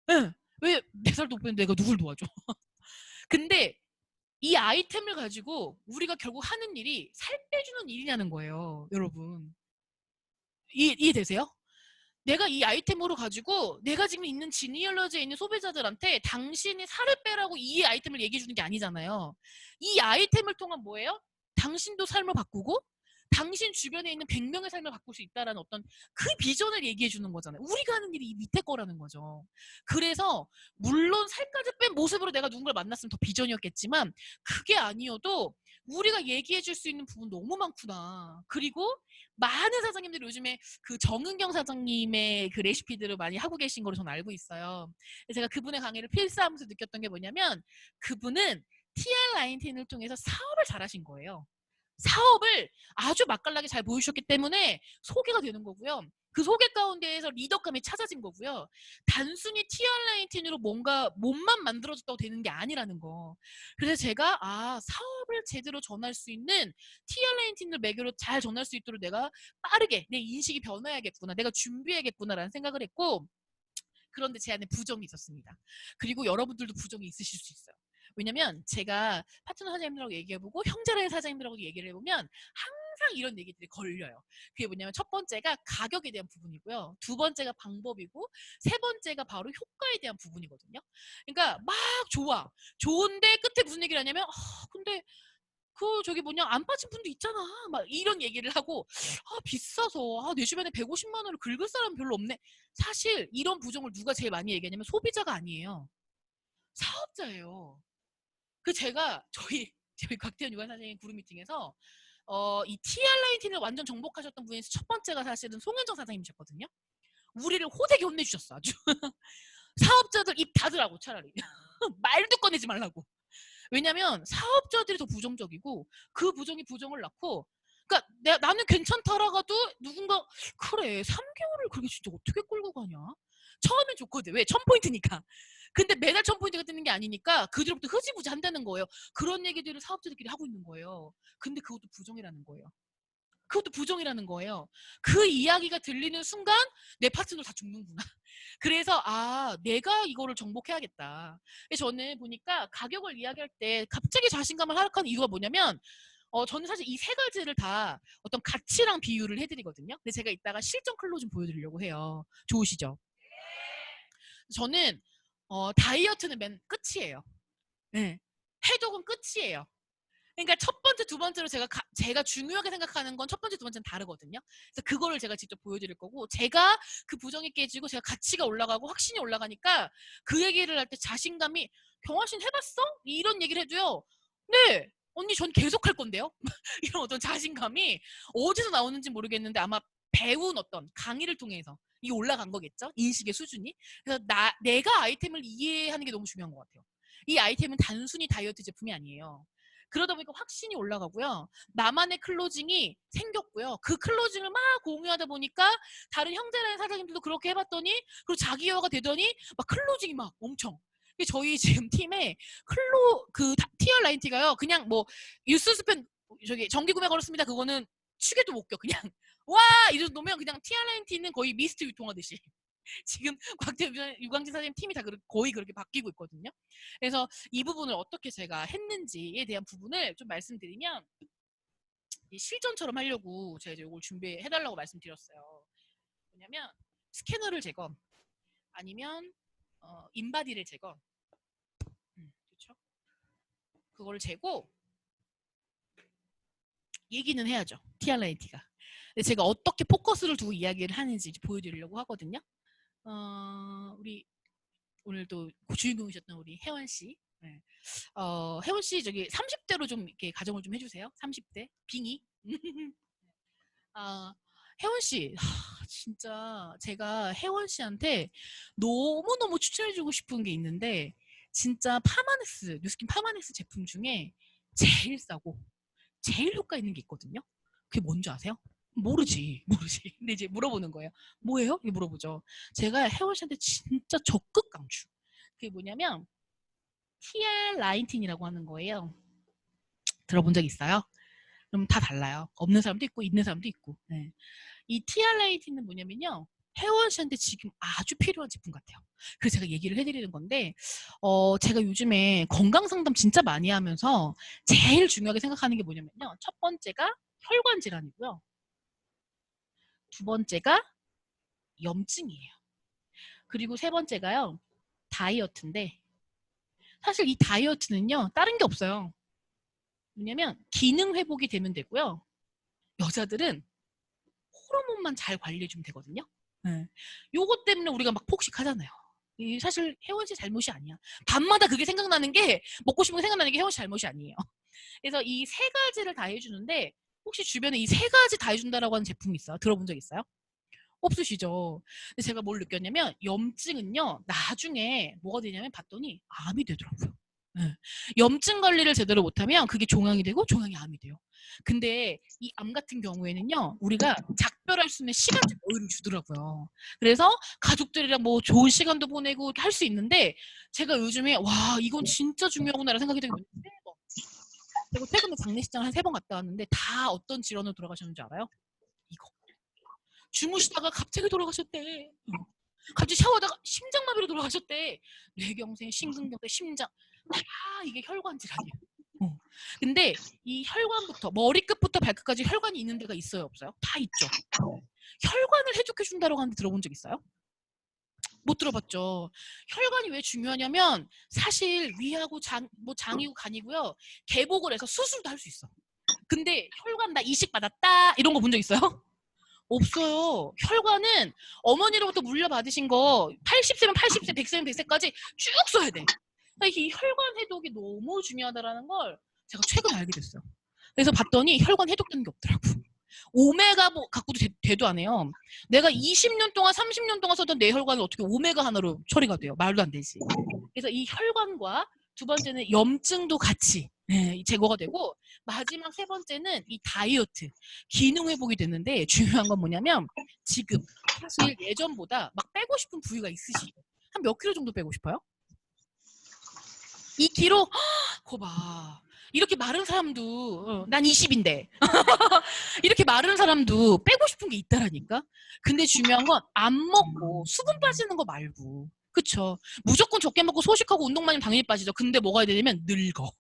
네. 왜 내 살도 못 빼는데 내가 누굴 도와줘? 근데 이 아이템을 가지고 우리가 결국 하는 일이 살 빼주는 일이냐는 거예요. 여러분, 이해되세요? 내가 이 아이템으로 가지고 내가 지금 있는 지니얼러지에 있는 소비자들한테 당신이 살을 빼라고 이 아이템을 얘기해 주는 게 아니잖아요. 이 아이템을 통한 뭐예요? 당신도 삶을 바꾸고 당신 주변에 있는 100명의 삶을 바꿀 수 있다는 어떤 그 비전을 얘기해 주는 거잖아요. 우리가 하는 일이 이 밑에 거라는 거죠. 그래서 물론 살까지 뺀 모습으로 내가 누군가를 만났으면 더 비전이었겠지만, 그게 아니어도 우리가 얘기해 줄 수 있는 부분 너무 많구나. 그리고 많은 사장님들이 요즘에 그 정은경 사장님의 그 레시피들을 많이 하고 계신 걸로 저는 알고 있어요. 제가 그분의 강의를 필사하면서 느꼈던 게 뭐냐면, 그분은 TR19을 통해서 사업을 잘하신 거예요. 사업을 아주 맛깔나게 잘 보여주셨기 때문에 소개가 되는 거고요. 그 소개 가운데에서 리더감이 찾아진 거고요. 단순히 TR19으로 뭔가 몸만 만들어졌다고 되는 게 아니라는 거. 그래서 제가 사업을 제대로 전할 수 있는 TR19을 매개로 잘 전할 수 있도록 내가 빠르게 내 인식이 변해야겠구나, 내가 준비해야겠구나라는 생각을 했고, 그런데 제 안에 부정이 있었습니다. 그리고 여러분들도 부정이 있으실 수 있어요. 왜냐면 제가 파트너 사장님들하고 얘기해보고 형제라는 사장님들하고 얘기를 해보면 항상 이런 얘기들이 걸려요. 그게 뭐냐면, 첫 번째가 가격에 대한 부분이고요. 두 번째가 방법이고, 세 번째가 바로 효과에 대한 부분이거든요. 그러니까 막 좋은데 끝에 무슨 얘기를 하냐면, 근데 저기 뭐냐, 안 빠진 분도 있잖아, 막 이런 얘기를 하고, 비싸서 내 주변에 150만 원을 긁을 사람 별로 없네. 사실 이런 부정을 누가 제일 많이 얘기하냐면 소비자가 아니에요. 사업자예요. 제가 저희 곽태현 유관 사장님 그룹 미팅에서 이 TR19을 완전 정복하셨던 분이 첫 번째가 사실은 송현정 사장님이셨거든요. 우리를 호되게 혼내주셨어, 아주. 사업자들 입 닫으라고, 차라리. 말도 꺼내지 말라고. 왜냐면 사업자들이 더 부정적이고, 그 부정이 부정을 낳고, 그러니까 나는 괜찮다라가도 누군가, 그래 3개월을 그렇게 진짜 어떻게 끌고 가냐. 처음엔 좋거든. 왜? 1000포인트니까. 근데 매달 1000포인트가 뜨는 게 아니니까 그 뒤로부터 흐지부지 한다는 거예요. 그런 얘기들을 사업자들끼리 하고 있는 거예요. 근데 그것도 부정이라는 거예요. 그것도 부정이라는 거예요. 그 이야기가 들리는 순간 내 파트너 다 죽는구나. 그래서 내가 이거를 정복해야겠다. 저는 보니까 가격을 이야기할 때 갑자기 자신감을 하락하는 이유가 뭐냐면, 저는 사실 이 세 가지를 다 어떤 가치랑 비유를 해드리거든요. 근데 제가 이따가 실전 클로징 보여드리려고 해요. 좋으시죠? 저는 다이어트는 맨 끝이에요. 네. 해독은 끝이에요. 그러니까 첫 번째, 두 번째로 제가 중요하게 생각하는 건 첫 번째, 두 번째는 다르거든요. 그래서 그거를 제가 직접 보여드릴 거고, 제가 그 부정이 깨지고 제가 가치가 올라가고 확신이 올라가니까 그 얘기를 할 때 자신감이, 경화 씨는 해봤어? 이런 얘기를 해도요, 네 언니 전 계속 할 건데요. 이런 어떤 자신감이 어디서 나오는지 모르겠는데, 아마 배운 어떤 강의를 통해서 이게 올라간 거겠죠, 인식의 수준이. 그래서 내가 아이템을 이해하는 게 너무 중요한 것 같아요. 이 아이템은 단순히 다이어트 제품이 아니에요. 그러다 보니까 확신이 올라가고요. 나만의 클로징이 생겼고요. 그 클로징을 막 공유하다 보니까 다른 형제라는 사장님들도 그렇게 해봤더니, 그리고 자기화가 되더니 막 클로징이 막 엄청. 저희 지금 팀에 TR19가요. 그냥 뭐 뉴스 스팸, 정기 구매 걸었습니다, 그거는 축에도 못 껴. 그냥 와, 이 정도면 그냥 TRNT는 거의 미스트 유통하듯이. 지금 유광진 사장님 팀이 다 거의 그렇게 바뀌고 있거든요. 그래서 이 부분을 어떻게 제가 했는지에 대한 부분을 좀 말씀드리면, 실전처럼 하려고 제가 이제 이걸 준비해달라고 말씀드렸어요. 뭐냐면 스캐너를 제거, 아니면 인바디를 제거, 그렇죠? 그거를 재고 얘기는 해야죠. TRNT가. 근데 제가 어떻게 포커스를 두고 이야기를 하는지 보여드리려고 하거든요. 우리 오늘도 주인공이셨던 우리 혜원 씨. 네. 혜원 씨 저기 30대로 좀 이렇게 가정을 좀 해주세요. 30대 빙의. 혜원 씨, 진짜 제가 혜원 씨한테 너무너무 추천해주고 싶은 게 있는데, 진짜 파마넥스, 뉴스킨 파마넥스 제품 중에 제일 싸고 제일 효과 있는 게 있거든요. 그게 뭔지 아세요? 모르지. 근데 이제 물어보는 거예요. 뭐예요? 이렇게 물어보죠. 제가 혜원 씨한테 진짜 적극 강추. 그게 뭐냐면 TR19이라고 하는 거예요. 들어본 적 있어요? 그럼 다 달라요. 없는 사람도 있고 있는 사람도 있고. 네. 이 TR19는 뭐냐면요, 혜원 씨한테 지금 아주 필요한 제품 같아요. 그래서 제가 얘기를 해드리는 건데, 제가 요즘에 건강 상담 진짜 많이 하면서 제일 중요하게 생각하는 게 뭐냐면요, 첫 번째가 혈관 질환이고요, 두 번째가 염증이에요. 그리고 세 번째가요, 다이어트인데, 사실 이 다이어트는요 다른 게 없어요. 뭐냐면 기능 회복이 되면 되고요, 여자들은 호르몬만 잘 관리해주면 되거든요. 네. 요것 때문에 우리가 막 폭식하잖아요. 사실 혜원 씨 잘못이 아니야. 밤마다 그게 생각나는 게, 먹고 싶은 게 생각나는 게 혜원 씨 잘못이 아니에요. 그래서 이 세 가지를 다 해주는데, 혹시 주변에 이 세 가지 다 해준다라고 하는 제품이 있어요? 들어본 적 있어요? 없으시죠? 근데 제가 뭘 느꼈냐면, 염증은요 나중에 뭐가 되냐면 봤더니 암이 되더라고요. 네. 염증 관리를 제대로 못하면 그게 종양이 되고 종양이 암이 돼요. 근데 이 암 같은 경우에는요, 우리가 작별할 수 있는 시간적 여유를 주더라고요. 그래서 가족들이랑 뭐 좋은 시간도 보내고 할 수 있는데, 제가 요즘에 와 이건 진짜 중요하구나라는 생각이 되게 많이 들어요. 그리고 최근에 장례식장을 한 3번 갔다 왔는데 다 어떤 질환으로 돌아가셨는지 알아요? 이거. 주무시다가 갑자기 돌아가셨대. 갑자기 샤워하다가 심장마비로 돌아가셨대. 뇌경색, 심근경색, 심장. 다 이게 혈관 질환이에요. 근데 이 혈관부터 머리끝부터 발끝까지 혈관이 있는 데가 있어요, 없어요? 다 있죠. 혈관을 해독해 준다고 하는데 들어본 적 있어요? 못 들어봤죠. 혈관이 왜 중요하냐면 사실 위하고 장이고 간이고요, 개복을 해서 수술도 할 수 있어. 근데 혈관 나 이식 받았다 이런 거 본 적 있어요? 없어요. 혈관은 어머니로부터 물려받으신 거 80세면 80세, 100세면 100세까지 쭉 써야 돼. 그러니까 이 혈관 해독이 너무 중요하다는 걸 제가 최근에 알게 됐어요. 그래서 봤더니 혈관 해독되는 게 없더라고. 오메가 뭐 갖고도 되도 안 해요. 내가 20년 동안 30년 동안 썼던 내 혈관이 어떻게 오메가 하나로 처리가 돼요? 말도 안 되지. 그래서 이 혈관과 두 번째는 염증도 같이 제거가 되고, 마지막 세 번째는 이 다이어트, 기능 회복이 됐는데, 중요한 건 뭐냐면 지금 사실 예전보다 막 빼고 싶은 부위가 있으시죠? 한 몇 킬로 정도 빼고 싶어요? 2kg? 거 봐. 이렇게 마른 사람도, 난 20인데 이렇게 마른 사람도 빼고 싶은 게 있다라니까. 근데 중요한 건 안 먹고 수분 빠지는 거 말고, 그쵸? 무조건 적게 먹고 소식하고 운동 많이 하면 당연히 빠지죠. 근데 뭐가 해야 되냐면 늙어.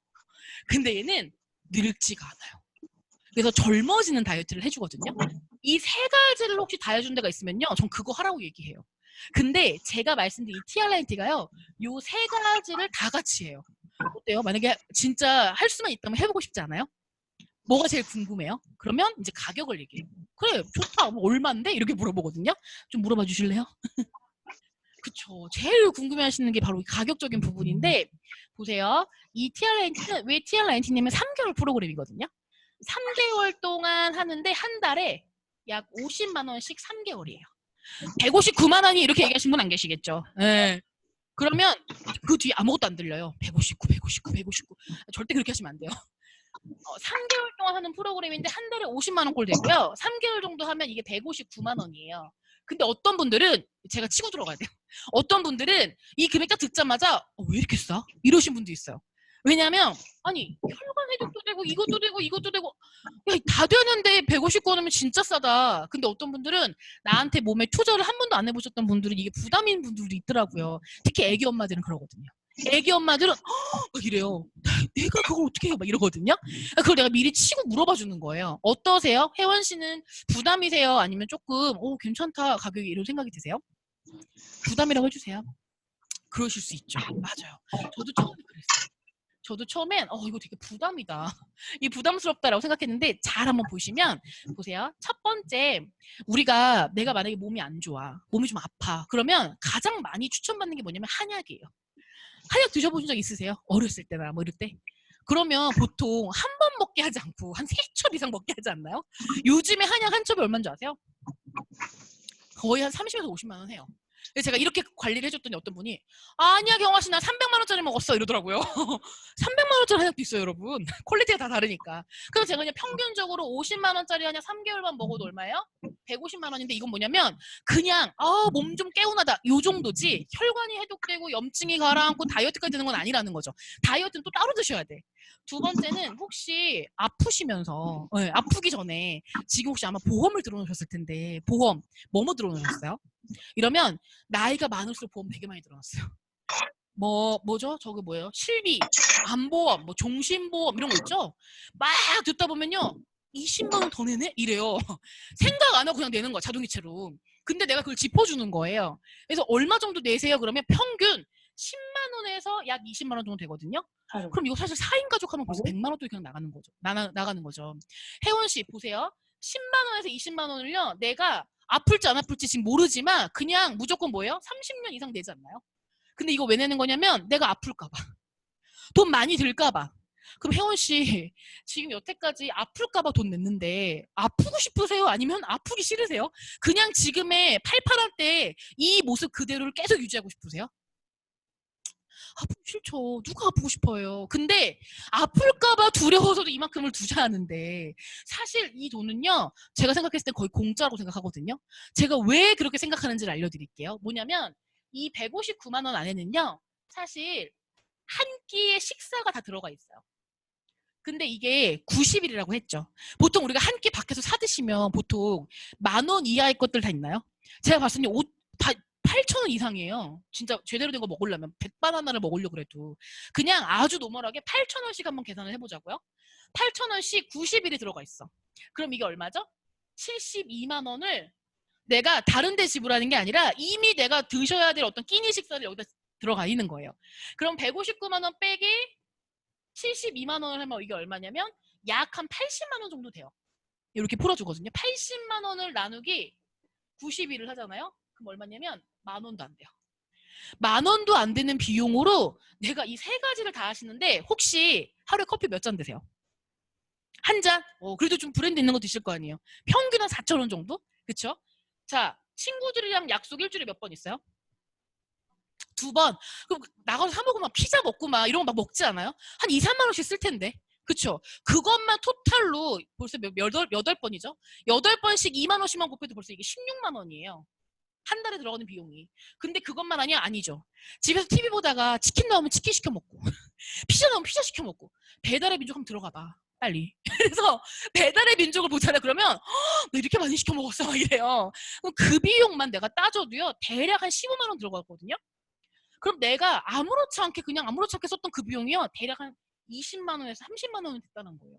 근데 얘는 늙지가 않아요. 그래서 젊어지는 다이어트를 해주거든요. 이 세 가지를 혹시 다 해준 데가 있으면요, 전 그거 하라고 얘기해요. 근데 제가 말씀드린 이 TRNT가요, 요 세 가지를 다 같이 해요. 어때요? 만약에 진짜 할 수만 있다면 해보고 싶지 않아요? 뭐가 제일 궁금해요? 그러면 이제 가격을 얘기해요. 그래, 좋다. 뭐 얼마인데? 이렇게 물어보거든요. 좀 물어봐 주실래요? 그쵸. 제일 궁금해하시는 게 바로 이 가격적인 부분인데, 보세요. 이 TR19는 왜 TR19냐면 3개월 프로그램이거든요. 3개월 동안 하는데 한 달에 약 50만 원씩 3개월이에요. 159만 원이 이렇게 얘기하신 분 안 계시겠죠? 네. 그러면 그 뒤에 아무것도 안 들려요. 159, 159, 159. 절대 그렇게 하시면 안 돼요. 3개월 동안 하는 프로그램인데 한 달에 50만 원꼴 되고요. 3개월 정도 하면 이게 159만 원이에요. 근데 어떤 분들은 제가 치고 들어가야 돼요. 어떤 분들은 이 금액 딱 듣자마자 왜 이렇게 싸? 이러신 분도 있어요. 왜냐면 아니 혈관 해독도 되고 이것도 되고 이것도 되고 야, 다 되는데 150권이면 진짜 싸다. 근데 어떤 분들은 나한테 몸에 투자를 한 번도 안 해보셨던 분들은 이게 부담인 분들도 있더라고요. 특히 애기 엄마들은 그러거든요. 애기 엄마들은 막 이래요. 내가 그걸 어떻게 해요? 막 이러거든요. 그걸 내가 미리 치고 물어봐 주는 거예요. 어떠세요? 혜원 씨는 부담이세요? 아니면 조금 괜찮다 가격이 이런 생각이 드세요? 부담이라고 해주세요. 그러실 수 있죠. 맞아요. 저도 처음에 그랬어요. 저도 처음엔 이거 되게 부담이다. 이 부담스럽다라고 생각했는데 잘 한번 보시면 보세요. 첫 번째 내가 만약에 몸이 안 좋아. 몸이 좀 아파. 그러면 가장 많이 추천받는 게 뭐냐면 한약이에요. 한약 드셔보신 적 있으세요? 어렸을 때나 뭐 이럴 때? 그러면 보통 한 번 먹게 하지 않고 한 3첩 이상 먹게 하지 않나요? 요즘에 한약 한 첩이 얼마인 줄 아세요? 거의 한 30에서 50만 원 해요. 그래서 제가 이렇게 관리를 해줬더니 어떤 분이 아니야 경화 씨 나 300만 원짜리 먹었어 이러더라고요. 300만 원짜리 한약도 있어요 여러분. 퀄리티가 다 다르니까. 그래서 제가 그냥 평균적으로 50만 원짜리 한약 3개월만 먹어도 얼마예요? 150만 원인데 이건 뭐냐면 그냥 몸 좀 개운하다 요 정도지 혈관이 해독되고 염증이 가라앉고 다이어트까지 되는 건 아니라는 거죠. 다이어트는 또 따로 드셔야 돼. 두 번째는 혹시 아프시면서 아프기 전에 지금 혹시 아마 보험을 들어놓으셨을 텐데 보험 뭐뭐 들어놓으셨어요? 이러면 나이가 많을수록 보험 되게 많이 들어놨어요. 뭐죠? 저거 뭐예요? 실비, 안보험, 뭐 종신보험 이런 거 있죠? 막 듣다 보면요. 20만 원 더 내네? 이래요. 생각 안 하고 그냥 내는 거야, 자동이체로. 근데 내가 그걸 짚어주는 거예요. 그래서 얼마 정도 내세요? 그러면 평균 10만 원에서 약 20만 원 정도 되거든요. 그럼 이거 사실 4인 가족 하면 벌써 100만 원도 그냥 나가는 거죠. 나가는 거죠. 혜원 씨 보세요. 10만 원에서 20만 원을요. 내가 아플지 안 아플지 지금 모르지만 그냥 무조건 뭐예요? 30년 이상 내지 않나요? 근데 이거 왜 내는 거냐면 내가 아플까 봐. 돈 많이 들까 봐. 그럼 혜원 씨 지금 여태까지 아플까 봐 돈 냈는데 아프고 싶으세요? 아니면 아프기 싫으세요? 그냥 지금의 팔팔할 때 이 모습 그대로를 계속 유지하고 싶으세요? 아프기 싫죠. 누가 아프고 싶어요. 근데 아플까봐 두려워서도 이만큼을 투자하는데 사실 이 돈은요. 제가 생각했을 때 거의 공짜라고 생각하거든요. 제가 왜 그렇게 생각하는지를 알려드릴게요. 뭐냐면 이 159만 원 안에는요. 사실 한 끼의 식사가 다 들어가 있어요. 근데 이게 90일이라고 했죠. 보통 우리가 한 끼 밖에서 사 드시면 보통 10,000원 이하의 것들 다 있나요? 제가 봤을 때 8,000원 이상이에요. 진짜 제대로 된 거 먹으려면 백바나나를 먹으려고 그래도 그냥 아주 노멀하게 8,000원씩 한번 계산을 해보자고요. 8,000원씩 90일이 들어가 있어. 그럼 이게 얼마죠? 72만 원을 내가 다른 데 지불하는 게 아니라 이미 내가 드셔야 될 어떤 끼니 식사를 여기다 들어가 있는 거예요. 그럼 159만 원 빼기 72만 원을 하면 이게 얼마냐면 약 한 80만 원 정도 돼요. 이렇게 풀어주거든요. 80만 원을 나누기 90일을 하잖아요. 그럼 얼마냐면 10,000원도 안 돼요. 10,000원도 안 되는 비용으로 내가 이 세 가지를 다 하시는데 혹시 하루에 커피 몇 잔 드세요? 한 잔? 그래도 좀 브랜드 있는 거 드실 거 아니에요. 평균 한 4,000원 정도? 그쵸? 자, 친구들이랑 약속 일주일에 몇 번 있어요? 2번. 그럼 나가서 사 먹고 막 피자 먹고 막 이런 거 막 먹지 않아요? 한 2, 3만 원씩 쓸 텐데. 그쵸? 그것만 토탈로 벌써 여덟 번이죠? 8번씩 2만 원씩만 곱해도 벌써 이게 16만 원이에요. 한 달에 들어가는 비용이. 근데 그것만 아니야? 아니죠. 집에서 TV 보다가 치킨 나오면 치킨 시켜 먹고 피자 나오면 피자 시켜 먹고 배달의 민족 한번 들어가 봐. 빨리. 그래서 배달의 민족을 보잖아. 그러면 너 이렇게 많이 시켜 먹었어? 막 이래요. 그럼 그 비용만 내가 따져도요. 대략 한 15만 원 들어가거든요. 그럼 내가 아무렇지 않게 그냥 아무렇지 않게 썼던 그 비용이요. 대략 한 20만 원에서 30만 원이 됐다는 거예요.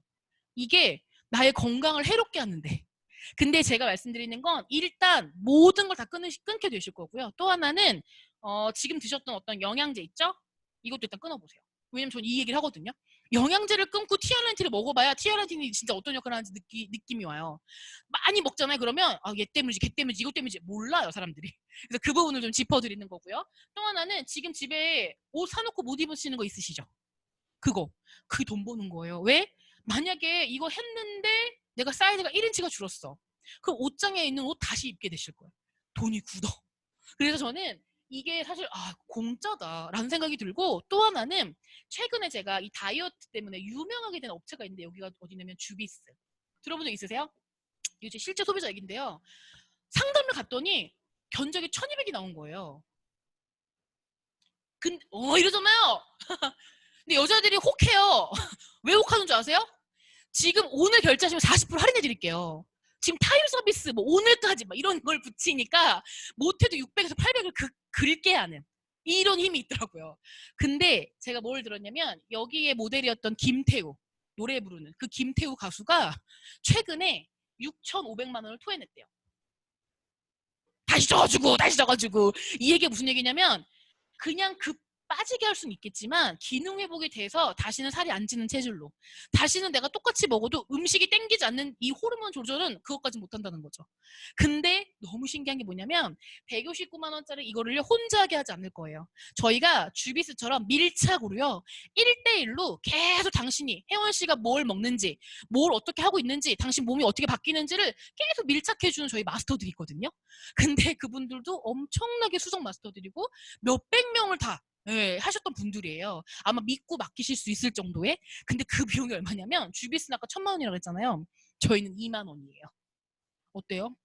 이게 나의 건강을 해롭게 하는데. 근데 제가 말씀드리는 건 일단 모든 걸 다 끊게 되실 거고요. 또 하나는 지금 드셨던 어떤 영양제 있죠? 이것도 일단 끊어보세요. 왜냐면 전 이 얘기를 하거든요. 영양제를 끊고 티알렌틴을 먹어봐야 티알렌틴이 진짜 어떤 역할을 하는지 느낌이 와요. 많이 먹잖아요. 그러면 얘 때문이지, 걔 때문이지, 이것 때문이지 몰라요 사람들이. 그래서 그 부분을 좀 짚어드리는 거고요. 또 하나는 지금 집에 옷 사놓고 못 입으시는 거 있으시죠? 그게 돈 버는 거예요. 왜? 만약에 이거 했는데 내가 사이즈가 1인치가 줄었어. 그럼 옷장에 있는 옷 다시 입게 되실 거예요. 돈이 굳어. 그래서 저는 이게 사실 공짜다라는 생각이 들고 또 하나는 최근에 제가 이 다이어트 때문에 유명하게 된 업체가 있는데 여기가 어디냐면 주비스. 들어본 적 있으세요? 이게 실제 소비자 얘기인데요. 상담을 갔더니 견적이 1,200이 나온 거예요. 이러잖아요. 근데 여자들이 혹해요. 왜 혹하는 줄 아세요? 지금 오늘 결제하시면 40% 할인해 드릴게요. 지금 타임 서비스 뭐 오늘까지 막 이런 걸 붙이니까 못해도 600에서 800을 긁게 하는 이런 힘이 있더라고요. 근데 제가 뭘 들었냐면 여기에 모델이었던 김태우 노래 부르는 그 김태우 가수가 최근에 6,500만 원을 토해냈대요. 다시 져가지고 다시 져가지고 이 얘기가 무슨 얘기냐면 그냥 급 빠지게 할 수는 있겠지만 기능 회복이 돼서 다시는 살이 안 찌는 체질로 다시는 내가 똑같이 먹어도 음식이 땡기지 않는 이 호르몬 조절은 그것까지 못한다는 거죠. 근데 너무 신기한 게 뭐냐면 159만 원짜리 이거를 혼자 하게 하지 않을 거예요. 저희가 주비스처럼 밀착으로요 1대1로 계속 당신이 혜원 씨가 뭘 먹는지 뭘 어떻게 하고 있는지 당신 몸이 어떻게 바뀌는지를 계속 밀착해주는 저희 마스터들이 있거든요. 근데 그분들도 엄청나게 수석 마스터들이고 몇백 명을 다 하셨던 분들이에요. 아마 믿고 맡기실 수 있을 정도의. 근데 그 비용이 얼마냐면 주비스는 아까 1,000만 원이라고 했잖아요. 저희는 2만 원이에요. 어때요?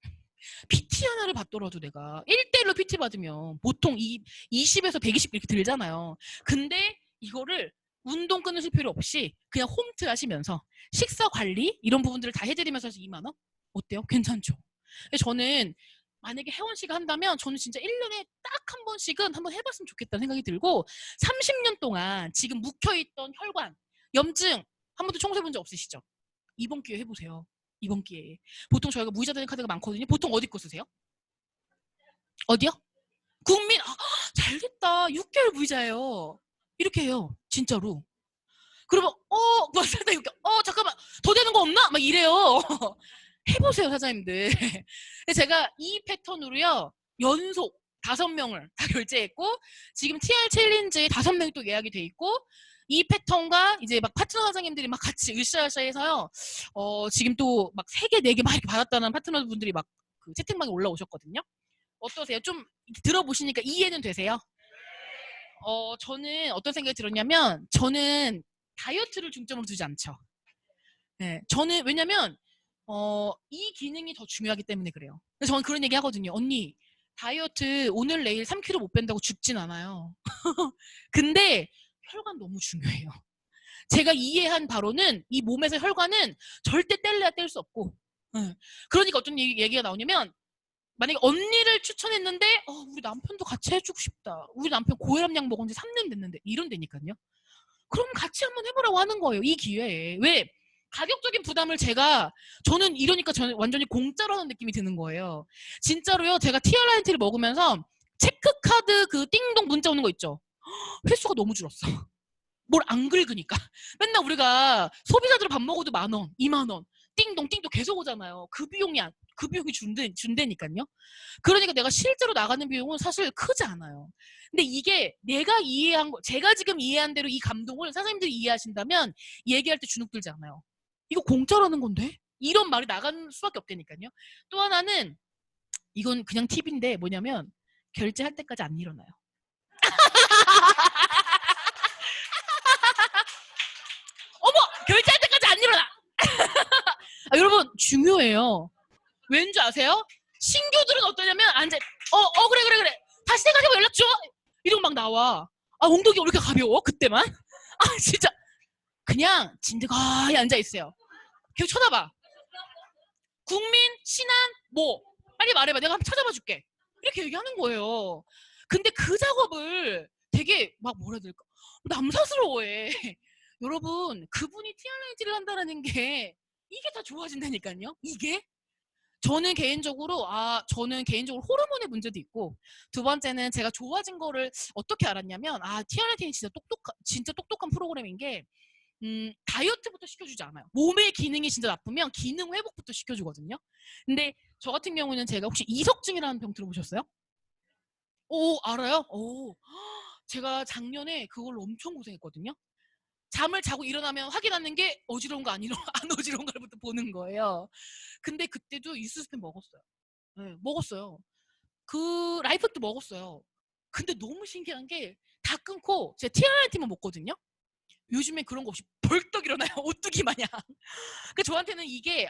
PT 하나를 받더라도 내가 1대1로 PT 받으면 보통 20에서 120 이렇게 들잖아요. 근데 이거를 운동 끊으실 필요 없이 그냥 홈트 하시면서 식사 관리 이런 부분들을 다 해드리면서 2만 원? 어때요? 괜찮죠? 저는 만약에 혜원 씨가 한다면 저는 진짜 1년에 딱 한 번씩은 한번 해봤으면 좋겠다는 생각이 들고 30년 동안 지금 묵혀있던 혈관, 염증 한 번도 청소해본 적 없으시죠? 이번 기회에 해보세요. 이번 기회에. 보통 저희가 무이자 되는 카드가 많거든요. 보통 어디 거 쓰세요? 어디요? 국민, 잘 됐다. 6개월 무이자예요. 이렇게 해요. 진짜로. 그러면, 막 살다 이렇게, 잠깐만, 더 되는 거 없나? 막 이래요. 해보세요, 사장님들. 제가 이 패턴으로요, 연속 5명을 다 결제했고, 지금 TR 챌린지에 5명이 또 예약이 돼 있고, 이 패턴과 이제 막 파트너 사장님들이 막 같이 으쌰으쌰 해서요, 지금 또 막 3개, 4개 막 이렇게 받았다는 파트너 분들이 막 그 채팅방에 올라오셨거든요. 어떠세요? 좀 들어보시니까 이해는 되세요? 저는 어떤 생각이 들었냐면, 저는 다이어트를 중점으로 두지 않죠. 네, 저는 왜냐면 이 기능이 더 중요하기 때문에 그래요. 그래서 저는 그런 얘기 하거든요. 언니 다이어트 오늘 내일 3kg 못 뺀다고 죽진 않아요. 근데 혈관 너무 중요해요. 제가 이해한 바로는 이 몸에서 혈관은 절대 뗄래야 뗄 수 없고 그러니까 어떤 얘기가 나오냐면 만약에 언니를 추천했는데 우리 남편도 같이 해주고 싶다. 우리 남편 고혈압약 먹은 지 3년 됐는데 이런다니까요. 그럼 같이 한번 해보라고 하는 거예요. 이 기회에. 왜? 가격적인 부담을 저는 이러니까 저는 완전히 공짜로 하는 느낌이 드는 거예요. 진짜로요. 제가 TRINT를 먹으면서 체크카드 그 띵동 문자 오는 거 있죠. 횟수가 너무 줄었어. 뭘 안 긁으니까. 맨날 우리가 소비자들 밥 먹어도 10,000원, 20,000원, 띵동 띵동 계속 오잖아요. 그 비용이 준대니까요. 그러니까 내가 실제로 나가는 비용은 사실 크지 않아요. 근데 이게 제가 지금 이해한 대로 이 감동을 사장님들이 이해하신다면 얘기할 때 주눅 들지 않아요. 이거 공짜라는 건데? 이런 말이 나갈 수밖에 없다니까요. 또 하나는 이건 그냥 팁인데 뭐냐면 결제할 때까지 안 일어나요. 어머! 결제할 때까지 안 일어나! 여러분 중요해요. 왠지 아세요? 신규들은 어떠냐면 앉아 그래 다시 생각해봐 연락 줘 이러고 막 나와. 엉덩이가 왜 이렇게 가벼워 그때만. 진짜 그냥 진드가히 앉아있어요. 계속 쳐다봐. 국민 신한 뭐 빨리 말해봐 내가 한번 찾아봐 줄게 이렇게 얘기하는 거예요. 근데 그 작업을 되게 막 뭐라 해야 될까 남사스러워해. 여러분 그분이 TRIT를 한다는 게 이게 다 좋아진다니까요. 이게 저는 개인적으로 호르몬의 문제도 있고 두 번째는 제가 좋아진 거를 어떻게 알았냐면 TRIT는 진짜 똑똑한 프로그램인 게 다이어트부터 시켜주지 않아요. 몸의 기능이 진짜 나쁘면 기능 회복부터 시켜주거든요. 근데 저 같은 경우는 제가 혹시 이석증이라는 병 들어보셨어요? 오 알아요? 오 제가 작년에 그걸로 엄청 고생했거든요. 잠을 자고 일어나면 확인하는 게 어지러운 거 안 어지러운 걸부터 보는 거예요. 근데 그때도 유스스펜 먹었어요. 네, 먹었어요. 그 라이프도 먹었어요. 근데 너무 신기한 게 다 끊고 제가 TRIT만 먹거든요. 요즘에 그런 거 없이 벌떡 일어나요. 오뚜기 마냥. 그 저한테는 이게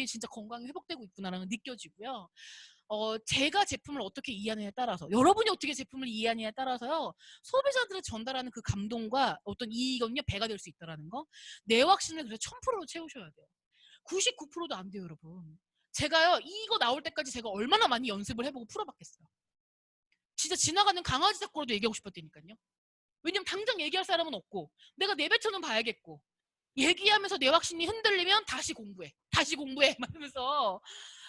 진짜 건강이 회복되고 있구나라는 게 느껴지고요. 제가 제품을 어떻게 이해하느냐에 따라서, 여러분이 어떻게 제품을 이해하느냐에 따라서요, 소비자들을 전달하는 그 감동과 어떤 이익은요, 배가 될 수 있다는 거. 내 확신을 그래서 1000%로 채우셔야 돼요. 99%도 안 돼요, 여러분. 제가요, 이거 나올 때까지 제가 얼마나 많이 연습을 해보고 풀어봤겠어요. 진짜 지나가는 강아지 사고로도 얘기하고 싶었다니까요. 왜냐면 당장 얘기할 사람은 없고, 내가 내뱉어는 봐야겠고, 얘기하면서 내 확신이 흔들리면 다시 공부해. 다시 공부해. 말하면서.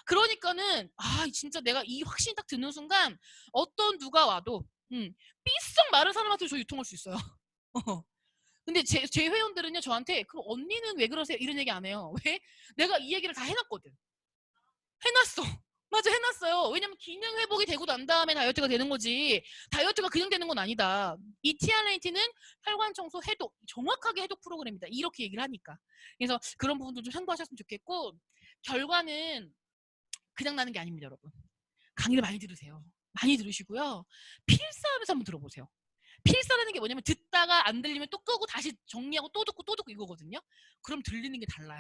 그러니까는, 진짜 내가 이 확신이 딱 드는 순간, 어떤 누가 와도, 삐썩 마른 사람한테 저 유통할 수 있어요. 근데 제 회원들은요, 저한테, 그럼 언니는 왜 그러세요? 이런 얘기 안 해요. 왜? 내가 이 얘기를 다 해놨거든. 해놨어. 맞아, 해놨어요. 왜냐면 기능 회복이 되고 난 다음에 다이어트가 되는 거지. 다이어트가 그냥 되는 건 아니다. 이 TRNT는 혈관 청소 해독, 정확하게 해독 프로그램이다. 이렇게 얘기를 하니까. 그래서 그런 부분도 좀 참고하셨으면 좋겠고, 결과는 그냥 나는 게 아닙니다, 여러분. 강의를 많이 들으세요. 많이 들으시고요. 필사하면서 한번 들어보세요. 필사라는 게 뭐냐면 듣다가 안 들리면 또 끄고 다시 정리하고 또 듣고 이거거든요. 그럼 들리는 게 달라요.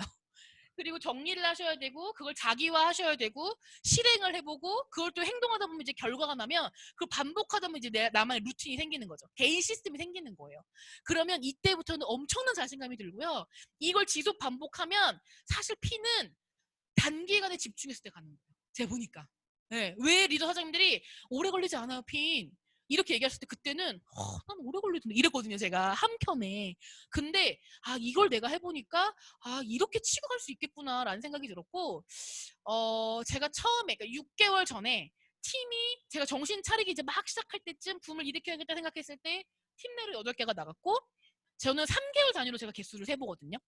그리고 정리를 하셔야 되고, 그걸 자기화 하셔야 되고, 실행을 해보고, 그걸 또 행동하다 보면 이제 결과가 나면, 그걸 반복하다 보면 이제 나만의 루틴이 생기는 거죠. 개인 시스템이 생기는 거예요. 그러면 이때부터는 엄청난 자신감이 들고요. 이걸 지속 반복하면 사실 피는 단기간에 집중했을 때 가는 거예요. 제가 보니까. 네. 왜 리더 사장님들이 오래 걸리지 않아요, 핀. 이렇게 얘기했을 때 그때는 난 오래 걸리던데 이랬거든요, 제가 한켠에. 근데 이걸 내가 해보니까 이렇게 치고 갈 수 있겠구나라는 생각이 들었고, 제가 처음에 그러니까 6개월 전에 팀이 제가 정신 차리기 이제 막 시작할 때쯤 붐을 일으켜야겠다 생각했을 때 팀 내로 8개가 나갔고, 저는 3개월 단위로 제가 개수를 세보거든요.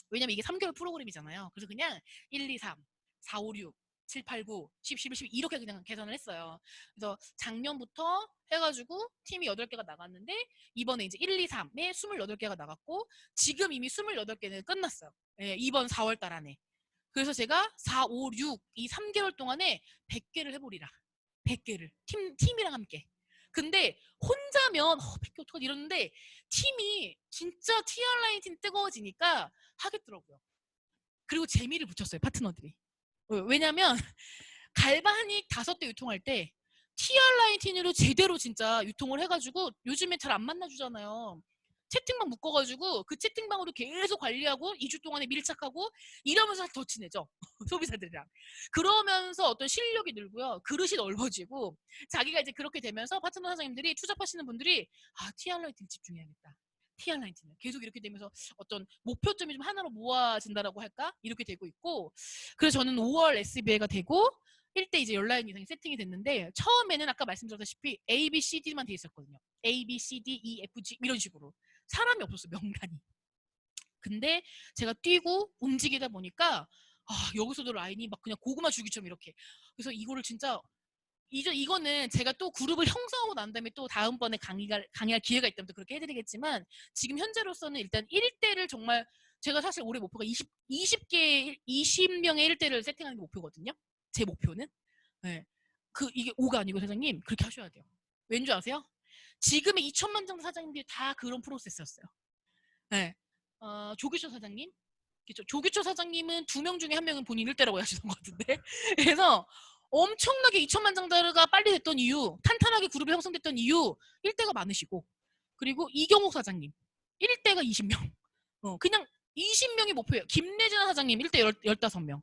왜냐면 이게 3개월 프로그램이잖아요. 그래서 그냥 1, 2, 3, 4, 5, 6, 7, 8, 9, 10, 11, 12 이렇게 그냥 계산을 했어요. 그래서 작년부터 해가지고 팀이 8개가 나갔는데 이번에 이제 1, 2, 3에 28개가 나갔고 지금 이미 28개는 끝났어요. 예, 이번 4월 달 안에. 그래서 제가 4, 5, 6 이 3개월 동안에 100개를 해보리라. 100개를. 팀이랑 함께. 근데 혼자면 100개 어떡하지 이러는데 팀이 진짜 TR라인 팀 뜨거워지니까 하겠더라고요. 그리고 재미를 붙였어요, 파트너들이. 왜냐면 갈바닉 5대 유통할 때 TR라인 팀으로 제대로 진짜 유통을 해가지고 요즘에 잘 안 만나주잖아요. 채팅방 묶어가지고 그 채팅방으로 계속 관리하고 2주 동안에 밀착하고 이러면서 더 친해져. 소비자들이랑. 그러면서 어떤 실력이 늘고요. 그릇이 넓어지고 자기가 이제 그렇게 되면서 파트너 사장님들이 투잡하시는 분들이 TR라이팅 집중해야겠다. TR라이팅을 계속 이렇게 되면서 어떤 목표점이 좀 하나로 모아진다라고 할까? 이렇게 되고 있고 그래서 저는 5월 SBA가 되고 1대 이제 10라인 이상이 세팅이 됐는데 처음에는 아까 말씀드렸다시피 A, B, C, D만 돼 있었거든요. A, B, C, D, E, F, G 이런 식으로. 사람이 없었어요, 명단이. 근데 제가 뛰고 움직이다 보니까 여기서도 라인이 막 그냥 고구마 줄기처럼 이렇게. 그래서 이거를 진짜 이거는 제가 또 그룹을 형성하고 난 다음에 또 다음번에 강의할 기회가 있다면 또 그렇게 해드리겠지만 지금 현재로서는 일단 1대를 정말 제가 사실 올해 목표가 20명의 1대를 세팅하는 게 목표거든요. 제 목표는. 네. 이게 5가 아니고 사장님 그렇게 하셔야 돼요. 왠 줄 아세요? 지금의 2천만 장 사장님들이 다 그런 프로세스였어요. 네. 조규철 사장님. 그렇죠. 조규철 사장님은 2명 중에 1명은 본인 1대라고 하시던 것 같은데. 그래서 엄청나게 2천만 장자가 빨리 됐던 이유, 탄탄하게 그룹이 형성됐던 이유 1대가 많으시고 그리고 이경욱 사장님 1대가 20명. 그냥 20명이 목표예요. 김래진 사장님 1대 15명.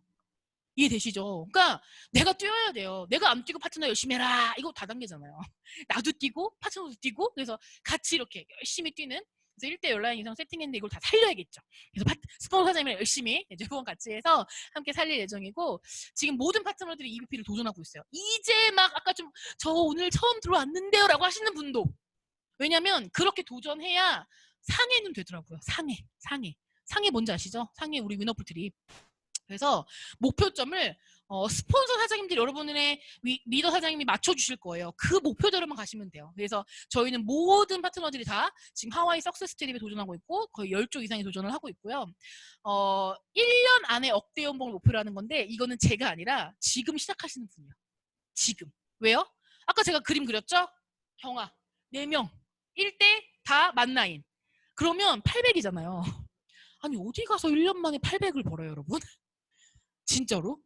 이해되시죠? 그러니까 내가 뛰어야 돼요. 내가 안 뛰고 파트너 열심히 해라. 이거 다단계잖아요. 나도 뛰고 파트너도 뛰고 그래서 같이 이렇게 열심히 뛰는 그래서 1대 10라인 이상 세팅했는데 이걸 다 살려야겠죠. 그래서 스폰서 사장님이랑 열심히 이제 후원 같이 해서 함께 살릴 예정이고 지금 모든 파트너들이 EVP를 도전하고 있어요. 이제 막 아까 좀 저 오늘 처음 들어왔는데요 라고 하시는 분도 왜냐면 그렇게 도전해야 상해는 되더라고요. 상해 뭔지 아시죠? 상해 우리 위너풀 트립. 그래서 목표점을 스폰서 사장님들이 여러분의 리더 사장님이 맞춰주실 거예요. 그 목표대로만 가시면 돼요. 그래서 저희는 모든 파트너들이 다 지금 하와이 석세스 트립에 도전하고 있고 거의 10조 이상의 도전을 하고 있고요. 1년 안에 억대 연봉을 목표로 하는 건데 이거는 제가 아니라 지금 시작하시는 분이에요. 지금. 왜요? 아까 제가 그림 그렸죠? 경아 4명 1대 다 만나인. 그러면 800이잖아요. 아니 어디 가서 1년 만에 800을 벌어요 여러분? 진짜로?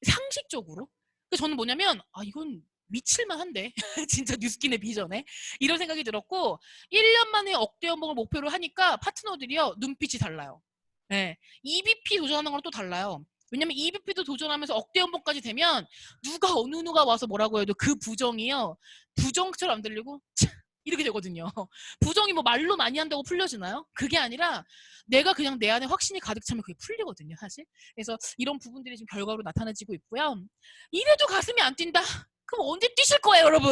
상식적으로? 그 저는 뭐냐면 이건 미칠만 한데 진짜 뉴스킨의 비전에 이런 생각이 들었고 1년 만에 억대 연봉을 목표로 하니까 파트너들이요 눈빛이 달라요. 네. EVP 도전하는 거랑 또 달라요. 왜냐면 EVP도 도전하면서 억대 연봉까지 되면 누가 와서 뭐라고 해도 그 부정이요 부정처럼 안 들리고 이렇게 되거든요. 부정이 뭐 말로 많이 한다고 풀려지나요? 그게 아니라 내가 그냥 내 안에 확신이 가득 차면 그게 풀리거든요, 사실. 그래서 이런 부분들이 지금 결과로 나타나지고 있고요. 이래도 가슴이 안 뛴다? 그럼 언제 뛰실 거예요, 여러분?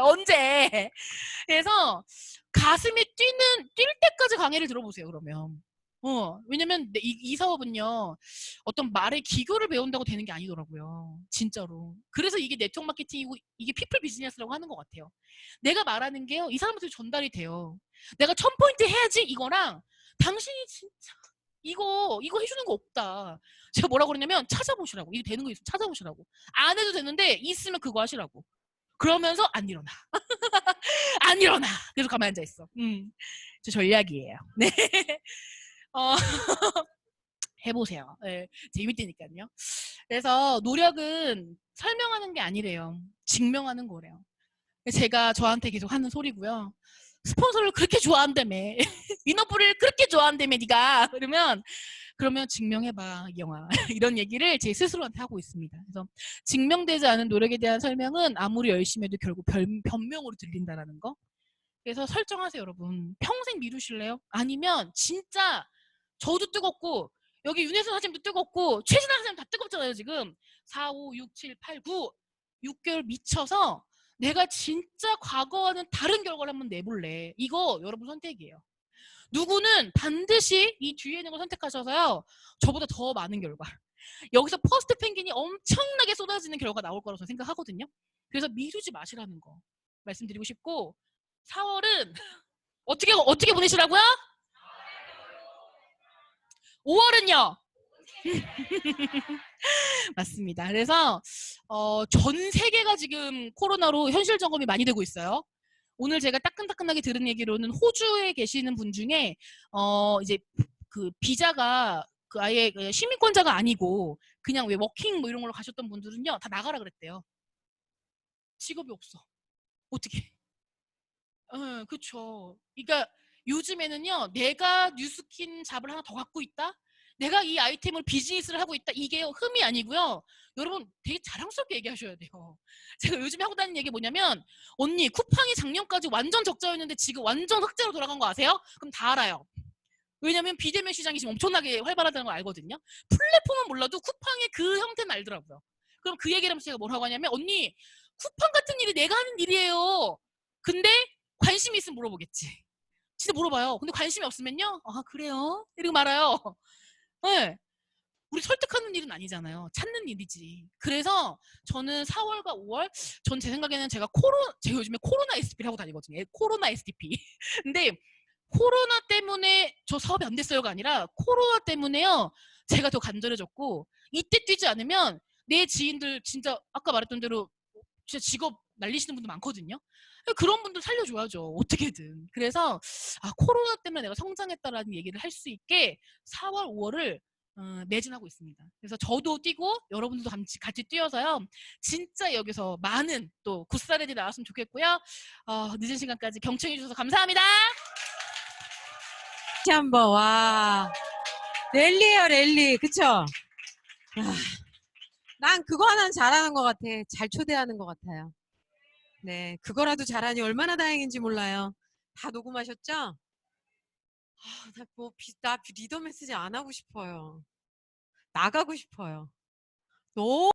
언제? 그래서 가슴이 뛸 때까지 강의를 들어보세요, 그러면. 왜냐면 이 사업은요, 어떤 말의 기교를 배운다고 되는 게 아니더라고요. 진짜로. 그래서 이게 네트워크 마케팅이고 이게 피플 비즈니스라고 하는 것 같아요. 내가 말하는 게요, 이 사람한테 전달이 돼요. 내가 1000포인트 해야지 이거랑 당신이 진짜 이거 해주는 거 없다. 제가 뭐라고 그러냐면 찾아보시라고. 이거 되는 거 있으면 찾아보시라고. 안 해도 되는데 있으면 그거 하시라고. 그러면서 안 일어나. 안 일어나. 그래서 가만히 앉아 있어. 저 전략이에요. 네. 어, 해보세요. 네, 재밌다니까요. 그래서 노력은 설명하는 게 아니래요. 증명하는 거래요. 제가 저한테 계속 하는 소리고요. 스폰서를 그렇게 좋아한다며. 위너블을 그렇게 좋아한다며 네가. 그러면 증명해봐 이 영화. 이런 얘기를 제 스스로한테 하고 있습니다. 그래서 증명되지 않은 노력에 대한 설명은 아무리 열심히 해도 결국 변명으로 들린다라는 거. 그래서 설정하세요, 여러분. 평생 미루실래요? 아니면 진짜 저도 뜨겁고 여기 윤혜선 사장님도 뜨겁고 최진아 사장님 다 뜨겁잖아요, 지금. 4, 5, 6, 7, 8, 9 6개월 미쳐서 내가 진짜 과거와는 다른 결과를 한번 내볼래. 이거 여러분 선택이에요. 누구는 반드시 이 뒤에 있는 걸 선택하셔서요. 저보다 더 많은 결과. 여기서 퍼스트 펭귄이 엄청나게 쏟아지는 결과가 나올 거라고 저는 생각하거든요. 그래서 미루지 마시라는 거 말씀드리고 싶고 4월은 어떻게 보내시라고요? 5월은요? 맞습니다. 그래서 전 세계가 지금 코로나로 현실 점검이 많이 되고 있어요. 오늘 제가 따끈따끈하게 들은 얘기로는 호주에 계시는 분 중에 이제 그 비자가 그 아예 시민권자가 아니고 그냥 왜 워킹 뭐 이런 걸로 가셨던 분들은요 다 나가라 그랬대요. 직업이 없어. 어떻게? 그쵸. 그러니까 요즘에는요, 내가 뉴스킨 잡을 하나 더 갖고 있다? 내가 이 아이템을 비즈니스를 하고 있다? 이게 흠이 아니고요. 여러분 되게 자랑스럽게 얘기하셔야 돼요. 제가 요즘에 하고 다니는 얘기 뭐냐면 언니 쿠팡이 작년까지 완전 적자였는데 지금 완전 흑자로 돌아간 거 아세요? 그럼 다 알아요. 왜냐면 비대면 시장이 지금 엄청나게 활발하다는 걸 알거든요. 플랫폼은 몰라도 쿠팡의 그 형태는 알더라고요. 그럼 그 얘기를 하면서 제가 뭐라고 하냐면 언니 쿠팡 같은 일이 내가 하는 일이에요. 근데 관심이 있으면 물어보겠지. 진짜 물어봐요. 근데 관심이 없으면요. 그래요? 이러고 말아요. 네. 우리 설득하는 일은 아니잖아요. 찾는 일이지. 그래서 저는 4월과 5월 전 제 생각에는 제가 요즘에 코로나 SDP를 하고 다니거든요. 코로나 SDP. 근데 코로나 때문에 저 사업이 안 됐어요가 아니라 코로나 때문에요. 제가 더 간절해졌고 이때 뛰지 않으면 내 지인들 진짜 아까 말했던 대로 진짜 직업 날리시는 분들 많거든요. 그런 분들 살려줘야죠. 어떻게든. 그래서 코로나 때문에 내가 성장했다라는 얘기를 할 수 있게 4월, 5월을 매진하고 있습니다. 그래서 저도 뛰고 여러분들도 같이 뛰어서요. 진짜 여기서 많은 또 굿사례들이 나왔으면 좋겠고요. 늦은 시간까지 경청해 주셔서 감사합니다. 다시 한번 와 랠리예요 랠리 그쵸? 난 그거 하나는 잘하는 것 같아. 잘 초대하는 것 같아요. 네, 그거라도 잘하니 얼마나 다행인지 몰라요. 다 녹음하셨죠? 나 리더 메시지 안 하고 싶어요. 나가고 싶어요. 너무